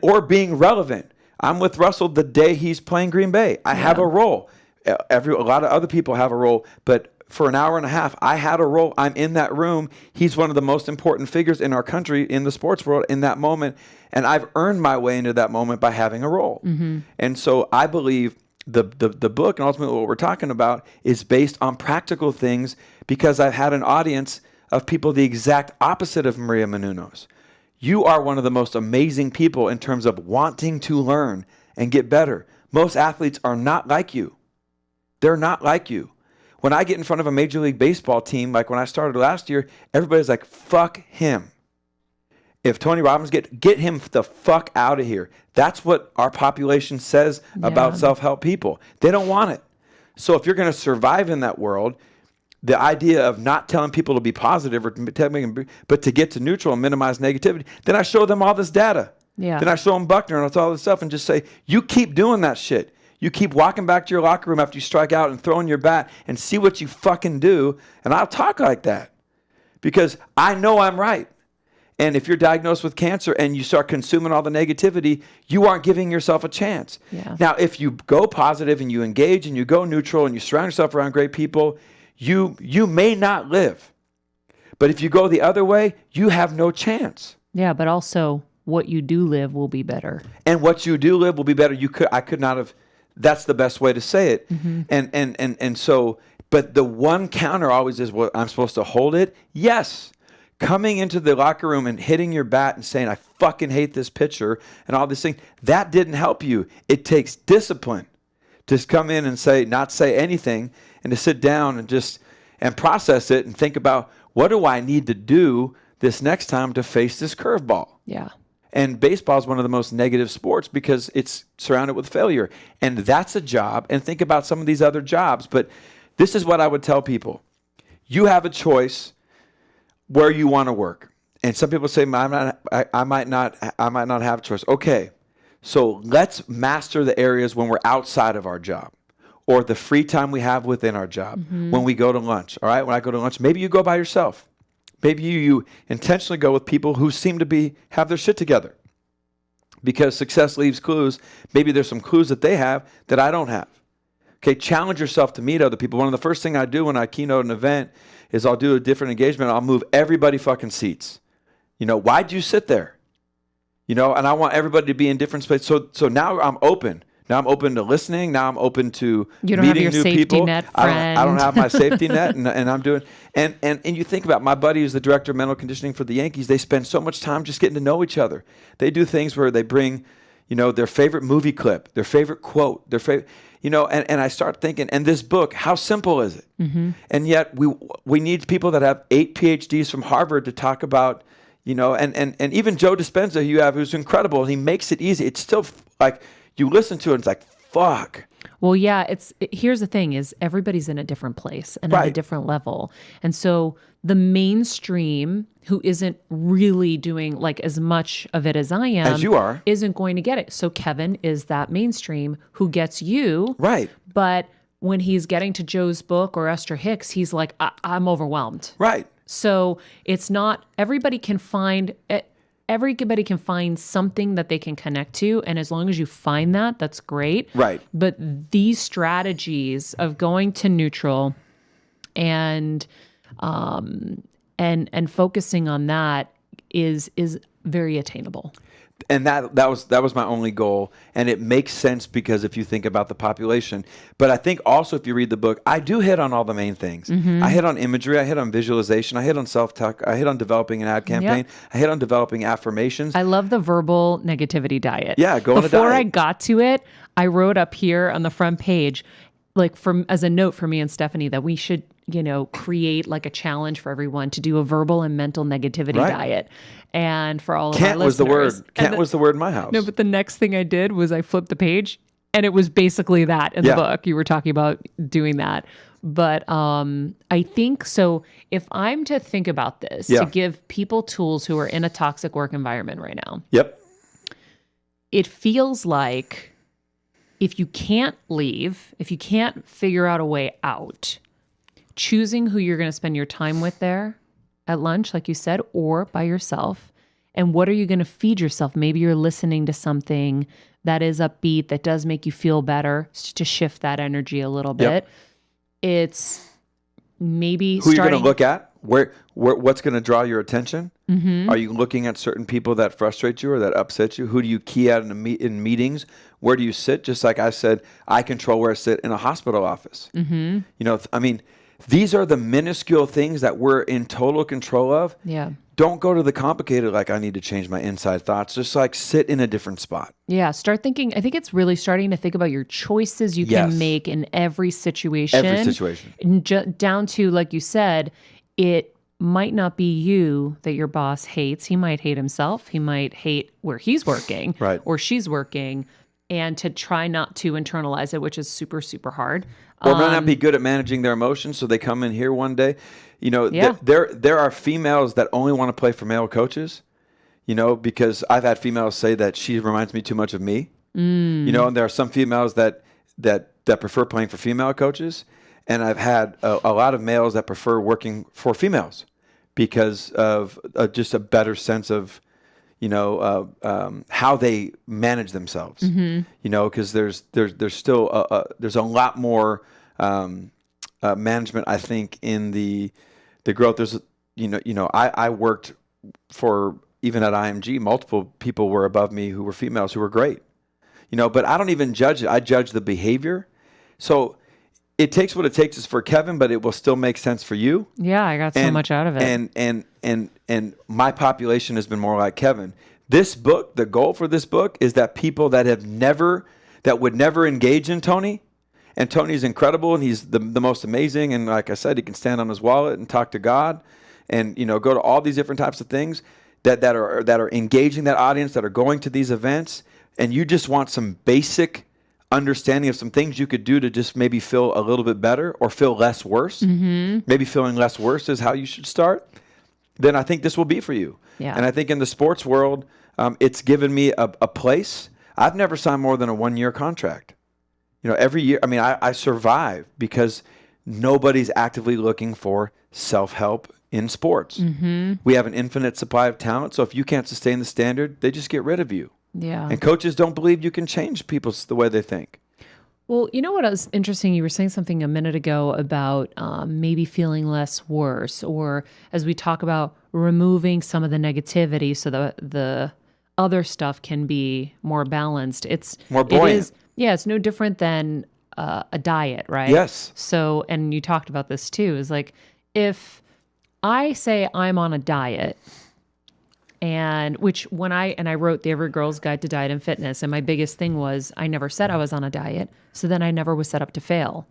Or being relevant. I'm with Russell the day he's playing Green Bay. I have a role. A lot of other people have a role, but for an hour and a half, I had a role. I'm in that room. He's one of the most important figures in our country, in the sports world, in that moment. And I've earned my way into that moment by having a role. And so I believe the book, and ultimately what we're talking about, is based on practical things, because I've had an audience of people the exact opposite of Maria Menounos. You are one of the most amazing people in terms of wanting to learn and get better. Most athletes are not like you. They're not like you. When I get in front of a Major League Baseball team, like when I started last year, everybody's like, fuck him. If Tony Robbins, get him the fuck out of here. That's what our population says about self-help people. They don't want it. So if you're going to survive in that world, the idea of not telling people to be positive, but to get to neutral and minimize negativity, then I show them all this data. Yeah. Then I show them Buckner and all this stuff and just say, you keep doing that shit. You keep walking back to your locker room after you strike out and throwing your bat and see what you fucking do. And I'll talk like that because I know I'm right. And if you're diagnosed with cancer and you start consuming all the negativity, you aren't giving yourself a chance. Yeah. Now, if you go positive and you engage and you go neutral and you surround yourself around great people, you may not live. But if you go the other way, you have no chance. Yeah, but also what you do live will be better. And what you do live will be better. I could not have. That's the best way to say it. And so, but the one counter always is, well, I'm supposed to hold it. Yes. Coming into the locker room and hitting your bat and saying, I fucking hate this pitcher and all these things, that didn't help you. It takes discipline to come in and not say anything, and to sit down and process it and think about, what do I need to do this next time to face this curveball? Yeah. And baseball is one of the most negative sports because it's surrounded with failure. And that's a job. And think about some of these other jobs. But this is what I would tell people. You have a choice where you want to work. And some people say, I might not have a choice. Okay. So let's master the areas when we're outside of our job, or the free time we have within our job, when we go to lunch. All right. When I go to lunch, maybe you go by yourself. Maybe you intentionally go with people who seem to have their shit together, because success leaves clues. Maybe there's some clues that they have that I don't have. Okay, challenge yourself to meet other people. One of the first things I do when I keynote an event is I'll do a different engagement. I'll move everybody fucking seats. Why'd you sit there? And I want everybody to be in different spaces. So now I'm open. Now I'm open to listening. Now I'm open to you don't meeting have your new safety people. net friend. I don't have my safety net, and I'm doing. And you think about my buddy who's the director of mental conditioning for the Yankees. They spend so much time just getting to know each other. They do things where they bring, their favorite movie clip, their favorite quote, their favorite, And I start thinking, and this book, how simple is it? And yet we need people that have 8 PhDs from Harvard to talk about, and even Joe Dispenza, who you have, who's incredible, and he makes it easy. It's still like you listen to it, and it's like, fuck. Well, yeah, here's the thing is everybody's in a different place and at a Right. different level. And so the mainstream who isn't really doing like as much of it as I am As you are. isn't going to get it. So Kevin is that mainstream who gets you. Right. But when he's getting to Joe's book or Esther Hicks, he's like, I'm overwhelmed. Right. So it's not everybody can find something that they can connect to, and as long as you find that, that's great. Right. But these strategies of going to neutral and focusing on that is very attainable. And that was my only goal, and it makes sense because if you think about the population. But I think also if you read the book, I do hit on all the main things. I hit on imagery, I hit on visualization, I hit on self-talk, I hit on developing an ad campaign, I hit on developing affirmations. I love the verbal negativity diet. Yeah, go on a Before I diet. got to it, I wrote up here on the front page, like as a note for me and Stephanie, that we should, create like a challenge for everyone to do a verbal and mental negativity diet. And for all of our Can't was the listeners. word. Can't was the word in my house. No, but the next thing I did was I flipped the page and it was basically that in the book. You were talking about doing that. But I think so if I'm to think about this, to give people tools who are in a toxic work environment right now, Yep. it feels like if you can't leave, if you can't figure out a way out, choosing who you're going to spend your time with there at lunch, like you said, or by yourself, and what are you going to feed yourself? Maybe you're listening to something that is upbeat, that does make you feel better, to shift that energy a little bit. Yep. It's maybe Who starting... you're going to look at? What's going to draw your attention? Mm-hmm. Are you looking at certain people that frustrate you or that upset you? Who do you key out in meetings? Where do you sit? Just like I said, I control where I sit in a hospital office. Mm-hmm. These are the minuscule things that we're in total control of. Yeah. Don't go to the complicated, like I need to change my inside thoughts. Just like sit in a different spot. Yeah. Start thinking. I think it's really starting to think about your choices you can make in every situation. Every situation. And down to, like you said, it might not be you that your boss hates. He might hate himself. He might hate where he's working Right. or she's working. And to try not to internalize it, which is super, super hard. Or might not be good at managing their emotions, so they come in here one day. Yeah. There are females that only want to play for male coaches, because I've had females say that she reminds me too much of me. And there are some females that prefer playing for female coaches. And I've had a lot of males that prefer working for females because of just a better sense of, how they manage themselves. Because there's still there's a lot more management, I think, in the growth. There's I worked for, even at IMG, multiple people were above me who were females who were great. But I don't even judge it. I judge the behavior. So it takes what it takes for Kevin, but it will still make sense for you. Yeah, I got so much out of it. And my population has been more like Kevin. This book, the goal for this book is that people that would never engage in Tony, and Tony's incredible and he's the most amazing. And like I said, he can stand on his wallet and talk to God and, go to all these different types of things that are engaging that audience, that are going to these events. And you just want some basic understanding of some things you could do to just maybe feel a little bit better or feel less worse. Mm-hmm. Maybe feeling less worse is how you should start. Then I think this will be for you. Yeah. And I think in the sports world, it's given me a place. I've never signed more than a 1-year contract. Every year, I survive because nobody's actively looking for self-help in sports. Mm-hmm. We have an infinite supply of talent. So if you can't sustain the standard, they just get rid of you. Yeah. And coaches don't believe you can change people the way they think. Well, you know what was interesting? You were saying something a minute ago about maybe feeling less worse, or as we talk about removing some of the negativity so the other stuff can be more balanced. It's more buoyant. It's no different than a diet, right? Yes. So, and you talked about this too, is like if I say I'm on a diet, and which when I wrote the Every Girl's Guide to Diet and Fitness, and my biggest thing was I never said I was on a diet, so then I never was set up to fail,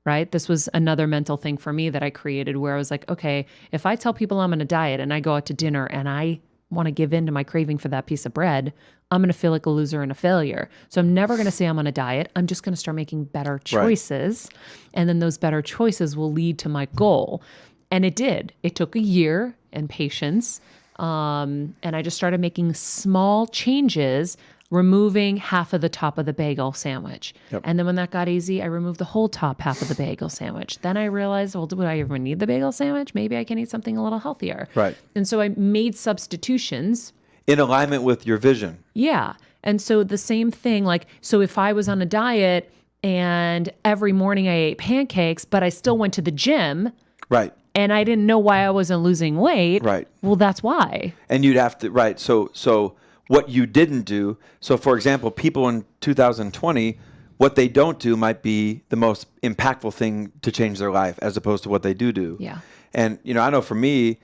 right? This was another mental thing for me that I created where I was like, okay, if I tell people I'm on a diet and I go out to dinner and I want to give in to my craving for that piece of bread, I'm going to feel like a loser and a failure. So I'm never going to say I'm on a diet. I'm just going to start making better choices. And then those better choices will lead to my goal. And it did. It took a year and patience. And I just started making small changes, removing half of the top of the bagel sandwich. And then when that got easy, I removed the whole top half of the bagel sandwich. Then I realized, well, do I even need the bagel sandwich? Maybe I can eat something a little healthier. Right. And so I made substitutions. In alignment with your vision. Yeah. And so the same thing, like, so if I was on a diet and every morning I ate pancakes, but I still went to the gym. Right. And I didn't know why I wasn't losing weight. Right. Well, that's why. And you'd have to, right. So what you didn't do, so for example, people in 2020, what they don't do might be the most impactful thing to change their life as opposed to what they do. Yeah. And, I know for me,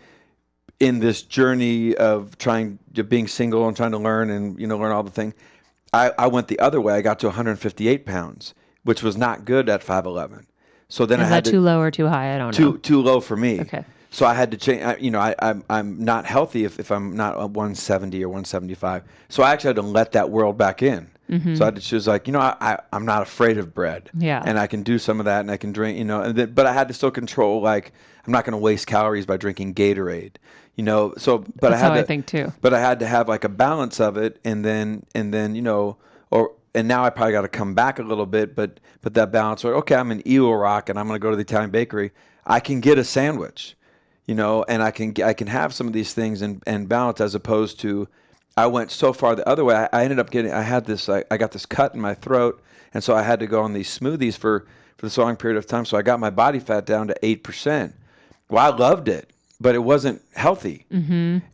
in this journey of being single and trying to learn and, learn all the things, I went the other way. I got to 158 pounds, which was not good at 5'11". So then Is I had that too low or too high? I don't know. Too low for me. Okay. So I had to change. I'm not healthy if I'm not 170 or 175. So I actually had to let that world back in. So I had to choose I'm not afraid of bread. Yeah. And I can do some of that, and I can drink. But I had to still control. Like, I'm not going to waste calories by drinking Gatorade. So but That's I had how to I think too. But I had to have like a balance of it, and then and now I probably got to come back a little bit, but that balance. Okay, I'm in Eagle Rock, and I'm going to go to the Italian bakery. I can get a sandwich, and I can have some of these things and balance, as opposed to I went so far the other way. I ended up I got this cut in my throat, and so I had to go on these smoothies for this long period of time. So I got my body fat down to 8%. Well, I loved it, but it wasn't healthy.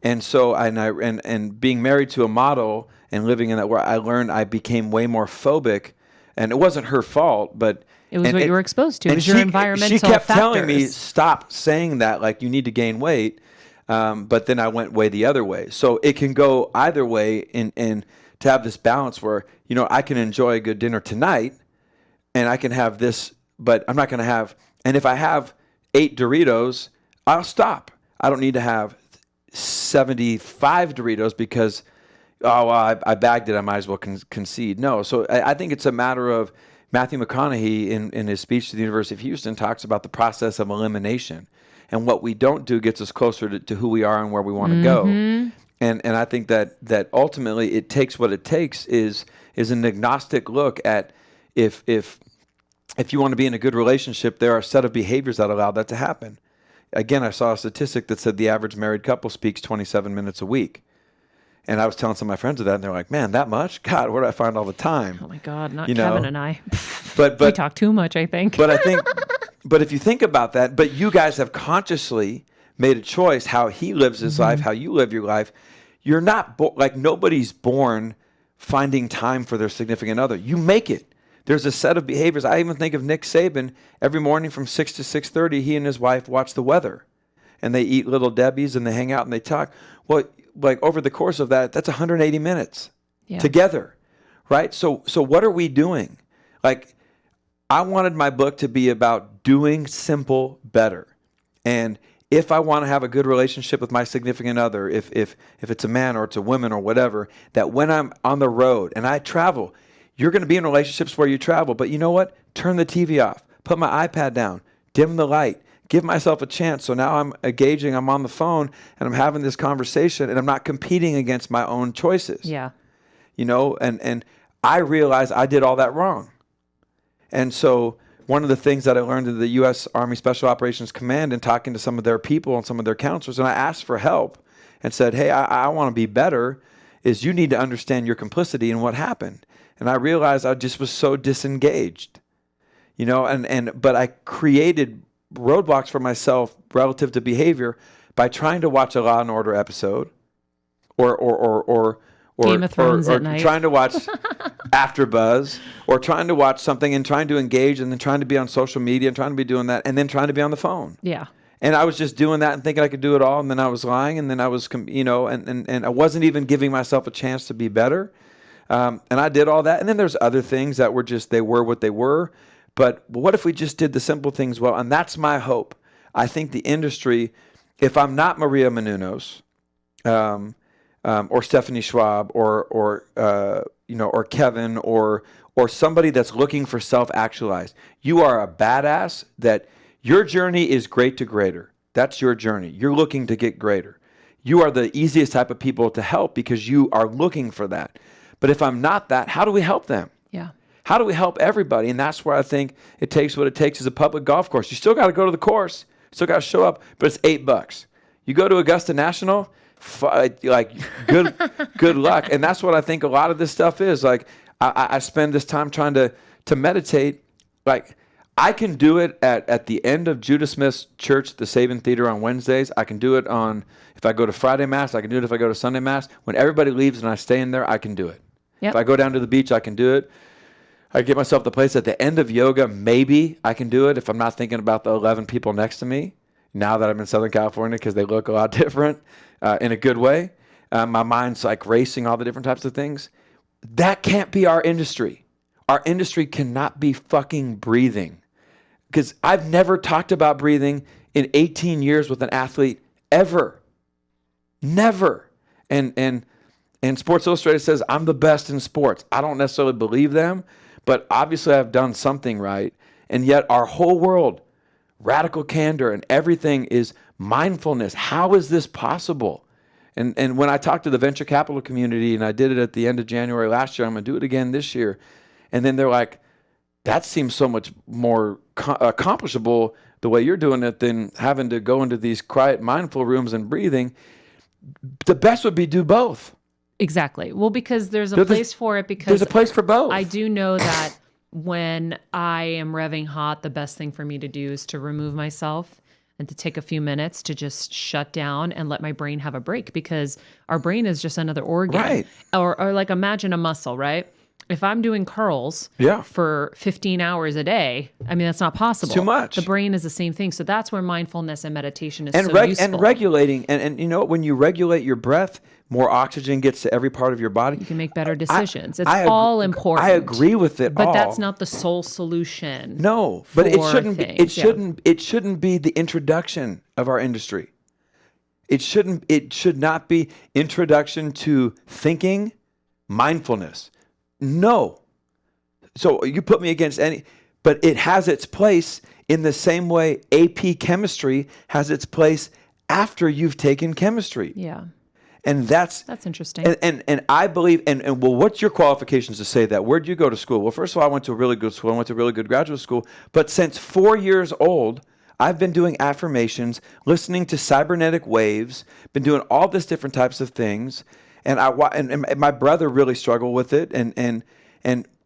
And so and being married to a model and living in that world, I learned I became way more phobic, and it wasn't her fault, but it was what you were exposed to. It was your environmental She kept factors. telling me, stop saying that, like, you need to gain weight. But then I went way the other way. So it can go either way, and to have this balance where, I can enjoy a good dinner tonight, and I can have this, but I'm not going to have, and if I have 8 Doritos, I'll stop. I don't need to have 75 Doritos because, I bagged it, I might as well concede. No. So I think it's a matter of, Matthew McConaughey in his speech to the University of Houston talks about the process of elimination. And what we don't do gets us closer to who we are and where we want to go. And I think that ultimately it takes what it takes is an agnostic look at if you want to be in a good relationship, there are a set of behaviors that allow that to happen. Again, I saw a statistic that said the average married couple speaks 27 minutes a week. And I was telling some of my friends of that, and they're like, "Man, that much? God, where do I find all the time?" Oh my God, not Kevin and I. But we talk too much, I think. But I think, but if you think about that, but you guys have consciously made a choice how he lives his life, how you live your life. You're not like nobody's born finding time for their significant other. You make it. There's a set of behaviors. I even think of Nick Saban. Every morning from 6 to 6:30, he and his wife watch the weather, and they eat Little Debbie's and they hang out and they talk. Well, like over the course of that's 180 minutes together, right? So what are we doing? Like, I wanted my book to be about doing simple better. And if I want to have a good relationship with my significant other, if it's a man or it's a woman or whatever, that when I'm on the road and I travel, you're going to be in relationships where you travel. But you know what? Turn the TV off. Put my iPad down. Dim the light. Give myself a chance. So now I'm engaging. I'm on the phone and I'm having this conversation and I'm not competing against my own choices. Yeah. And I realized I did all that wrong. And so one of the things that I learned in the U.S. Army Special Operations Command and talking to some of their people and some of their counselors, and I asked for help and said, hey, I want to be better, is you need to understand your complicity in what happened. And I realized I just was so disengaged, but I created roadblocks for myself relative to behavior by trying to watch a Law and Order episode or Game of Thrones at night. Trying to watch AfterBuzz, or trying to watch something and trying to engage, and then trying to be on social media and trying to be doing that, and then trying to be on the phone. Yeah. And I was just doing that and thinking I could do it all, and then I was lying, and then I was, and I wasn't even giving myself a chance to be better. And I did all that, and then there's other things that were just, they were what they were. But what if we just did the simple things well? And that's my hope. I think the industry, if I'm not Maria Menounos, or Stephanie Schwab or Kevin or somebody that's looking for self-actualized. You are a badass that your journey is great to greater. That's your journey. You're looking to get greater. You are the easiest type of people to help because you are looking for that. But if I'm not that, how do we help them? Yeah. How do we help everybody? And that's where I think it takes what it takes as a public golf course. You still got to go to the course. Still got to show up, but it's $8. You go to Augusta National, good luck. And that's what I think a lot of this stuff is. Like, I spend this time trying to meditate. Like, I can do it at the end of Judah Smith's church, the Saving Theater, on Wednesdays. I can do it if I go to Friday Mass. I can do it if I go to Sunday Mass. When everybody leaves and I stay in there, I can do it. Yep. If I go down to the beach, I can do it. I get myself the place at the end of yoga. Maybe I can do it if I'm not thinking about the 11 people next to me. Now that I'm in Southern California, because they look a lot different in a good way. My mind's like racing all the different types of things. That can't be our industry. Our industry cannot be fucking breathing. Because I've never talked about breathing in 18 years with an athlete ever. Never. And Sports Illustrated says I'm the best in sports. I don't necessarily believe them, but obviously I've done something right. And yet our whole world, radical candor and everything is mindfulness. How is this possible? And when I talked to the venture capital community, and I did it at the end of January last year, I'm going to do it again this year. And then they're like, that seems so much more accomplishable the way you're doing it than having to go into these quiet, mindful rooms and breathing. The best would be do both. Exactly. Well, because there's a place for it. Because there's a place for both. I do know that when I am revving hot, the best thing for me to do is to remove myself and to take a few minutes to just shut down and let my brain have a break, because our brain is just another organ. Right. Or like imagine a muscle, right? If I'm doing curls for 15 hours a day, I mean, that's not possible. It's too much. The brain is the same thing. So that's where mindfulness and meditation is so useful. And regulating. And you know, when you regulate your breath, more oxygen gets to every part of your body. You can make better decisions. It's all important. I agree with it all. But that's not the sole solution. No, but it shouldn't be. It shouldn't be the introduction of our industry. It should not be introduction to thinking, mindfulness. No. So you put me against but it has its place in the same way AP chemistry has its place after you've taken chemistry. Yeah. And that's interesting. And I believe, and well, what's your qualifications to say that? Where'd you go to school? Well, first of all, I went to a really good school. I went to a really good graduate school. But since 4 years old, I've been doing affirmations, listening to cybernetic waves, been doing all this different types of things. And my brother really struggled with it. And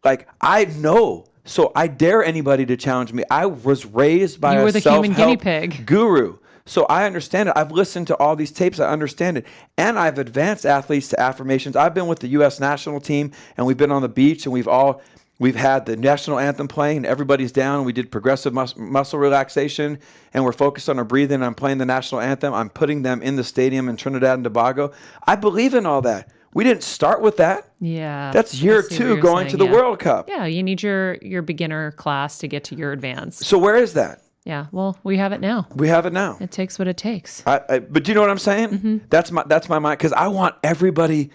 like, I know. So I dare anybody to challenge me. I was raised by a self-help human guinea pig guru. So I understand it. I've listened to all these tapes. I understand it. And I've advanced athletes to affirmations. I've been with the U.S. national team, and we've been on the beach, and we've had the national anthem playing, and everybody's down. We did progressive muscle relaxation, and we're focused on our breathing. I'm playing the national anthem. I'm putting them in the stadium in Trinidad and Tobago. I believe in all that. We didn't start with that. Yeah. That's year 2 going to the World Cup. Yeah, you need your beginner class to get to your advanced. So where is that? Yeah, well, we have it now. We have it now. It takes what it takes. But do you know what I'm saying? Mm-hmm. That's my mind, because I want everybody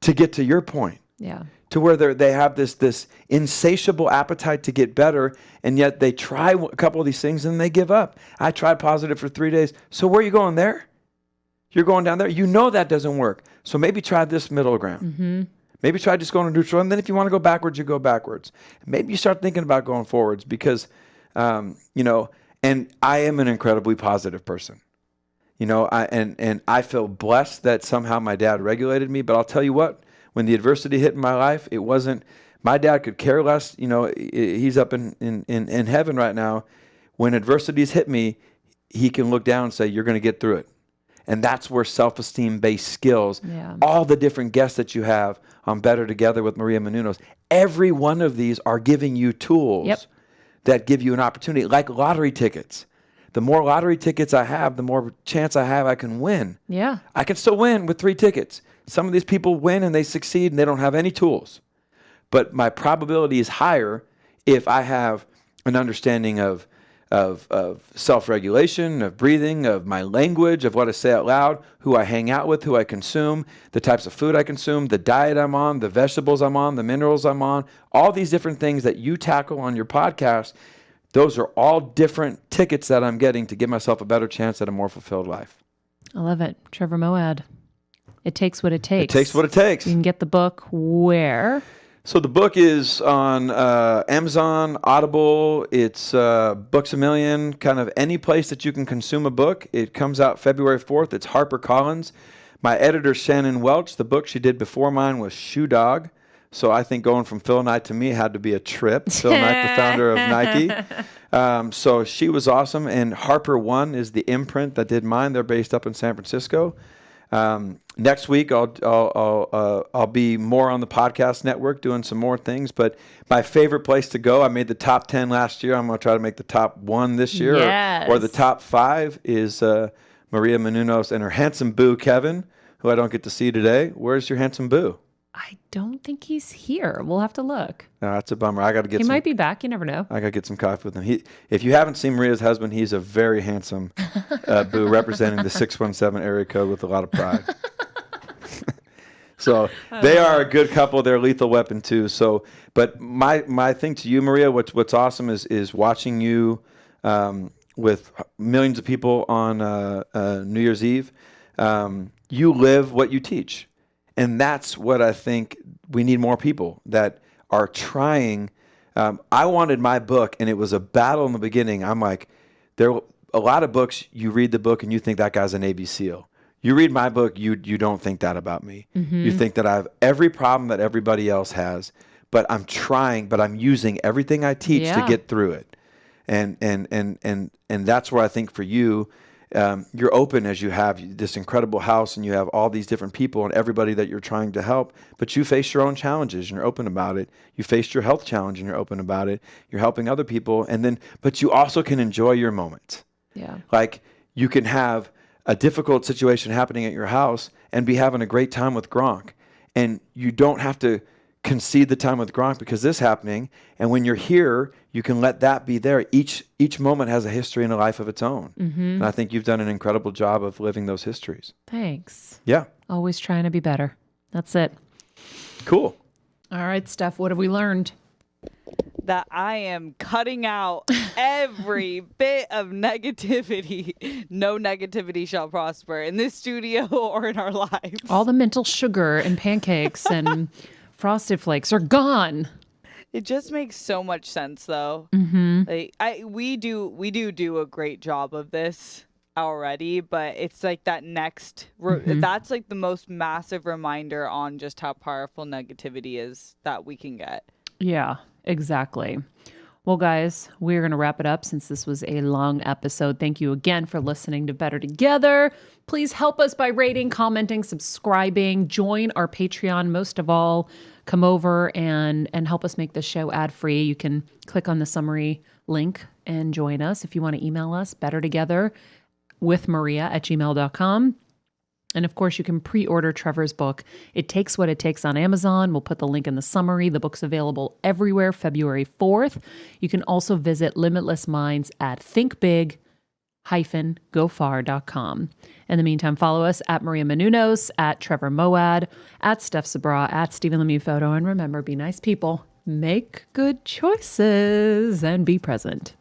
to get to your point. Yeah. To where they have this insatiable appetite to get better, and yet they try a couple of these things and they give up. I tried positive for 3 days. So where are you going there? You're going down there. You know that doesn't work. So maybe try this middle ground. Mm-hmm. Maybe try just going to neutral, and then if you want to go backwards, you go backwards. Maybe you start thinking about going forwards, because, and I am an incredibly positive person. And I feel blessed that somehow my dad regulated me. But I'll tell you what, when the adversity hit in my life, it wasn't, my dad could care less. He's up in heaven right now. When adversities hit me, he can look down and say, you're going to get through it. And that's where self-esteem based skills, all the different guests that you have on Better Together with Maria Menounos, every one of these are giving you tools that give you an opportunity, like lottery tickets. The more lottery tickets I have, the more chance I have I can win. Yeah. I can still win with 3 tickets. Some of these people win and they succeed and they don't have any tools. But my probability is higher if I have an understanding of of self-regulation, of breathing, of my language, of what I say out loud, who I hang out with, who I consume, the types of food I consume, the diet I'm on, the vegetables I'm on, the minerals I'm on, all these different things that you tackle on your podcast. Those are all different tickets that I'm getting to give myself a better chance at a more fulfilled life. I love it. Trevor Moawad. It takes what it takes. It takes what it takes. You can get the book where? So the book is on Amazon, Audible. It's Books A Million, kind of any place that you can consume a book. It comes out February 4th. It's HarperCollins. My editor, Shannon Welch, the book she did before mine was Shoe Dog. So I think going from Phil Knight to me had to be a trip. Phil Knight, the founder of Nike. So she was awesome. And Harper One is the imprint that did mine. They're based up in San Francisco. Next week, I'll be more on the podcast network doing some more things. But my favorite place to go, I made the top 10 last year. I'm going to try to make the top 1 this year. Yes. Or the top 5 is Maria Menounos and her handsome boo, Kevin, who I don't get to see today. Where's your handsome boo? I don't think he's here. We'll have to look. No, that's a bummer. I got to get. He might be back. You never know. I got to get some coffee with him. If you haven't seen Maria's husband, he's a very handsome boo, representing the 617 area code with a lot of pride. So they are a good couple. They're a lethal weapon too. So, but my thing to you, Maria, what's awesome is watching you with millions of people on New Year's Eve. You live what you teach. And that's what I think we need more people that are trying. I wanted my book, and it was a battle in the beginning. I'm like, there are a lot of books, you read the book and you think that guy's a Navy SEAL. You read my book, you don't think that about me. Mm-hmm. You think that I have every problem that everybody else has, but I'm trying, but I'm using everything I teach to get through it. And that's where I think for you, you're open as you have this incredible house and you have all these different people and everybody that you're trying to help, but you face your own challenges and you're open about it. You faced your health challenge and you're open about it. You're helping other people. But you also can enjoy your moments. Yeah. Like you can have a difficult situation happening at your house and be having a great time with Gronk. And you don't have to concede the time with Gronk because this is happening. And when you're here, you can let that be there. Each moment has a history and a life of its own. Mm-hmm. And I think you've done an incredible job of living those histories. Thanks. Yeah. Always trying to be better. That's it. Cool. All right, Steph, what have we learned? That I am cutting out every bit of negativity. No negativity shall prosper in this studio or in our lives. All the mental sugar and pancakes and Frosted Flakes are gone. It just makes so much sense, though. Mm-hmm. Like we do a great job of this already, but it's like that next. That's like the most massive reminder on just how powerful negativity is that we can get. Yeah, exactly. Well, guys, we're going to wrap it up since this was a long episode. Thank you again for listening to Better Together. Please help us by rating, commenting, subscribing. Join our Patreon. Most of all, come over and help us make this show ad-free. You can click on the summary link and join us. If you want to email us, bettertogetherwithmaria@gmail.com. And of course, you can pre-order Trevor's book, It Takes What It Takes, on Amazon. We'll put the link in the summary. The book's available everywhere February 4th. You can also visit Limitless Minds at thinkbig-gofar.com. In the meantime, follow us at Maria Menounos, at Trevor Moawad, at Steph Sabra, at Stephen Lemieux Photo. And remember, be nice people, make good choices, and be present.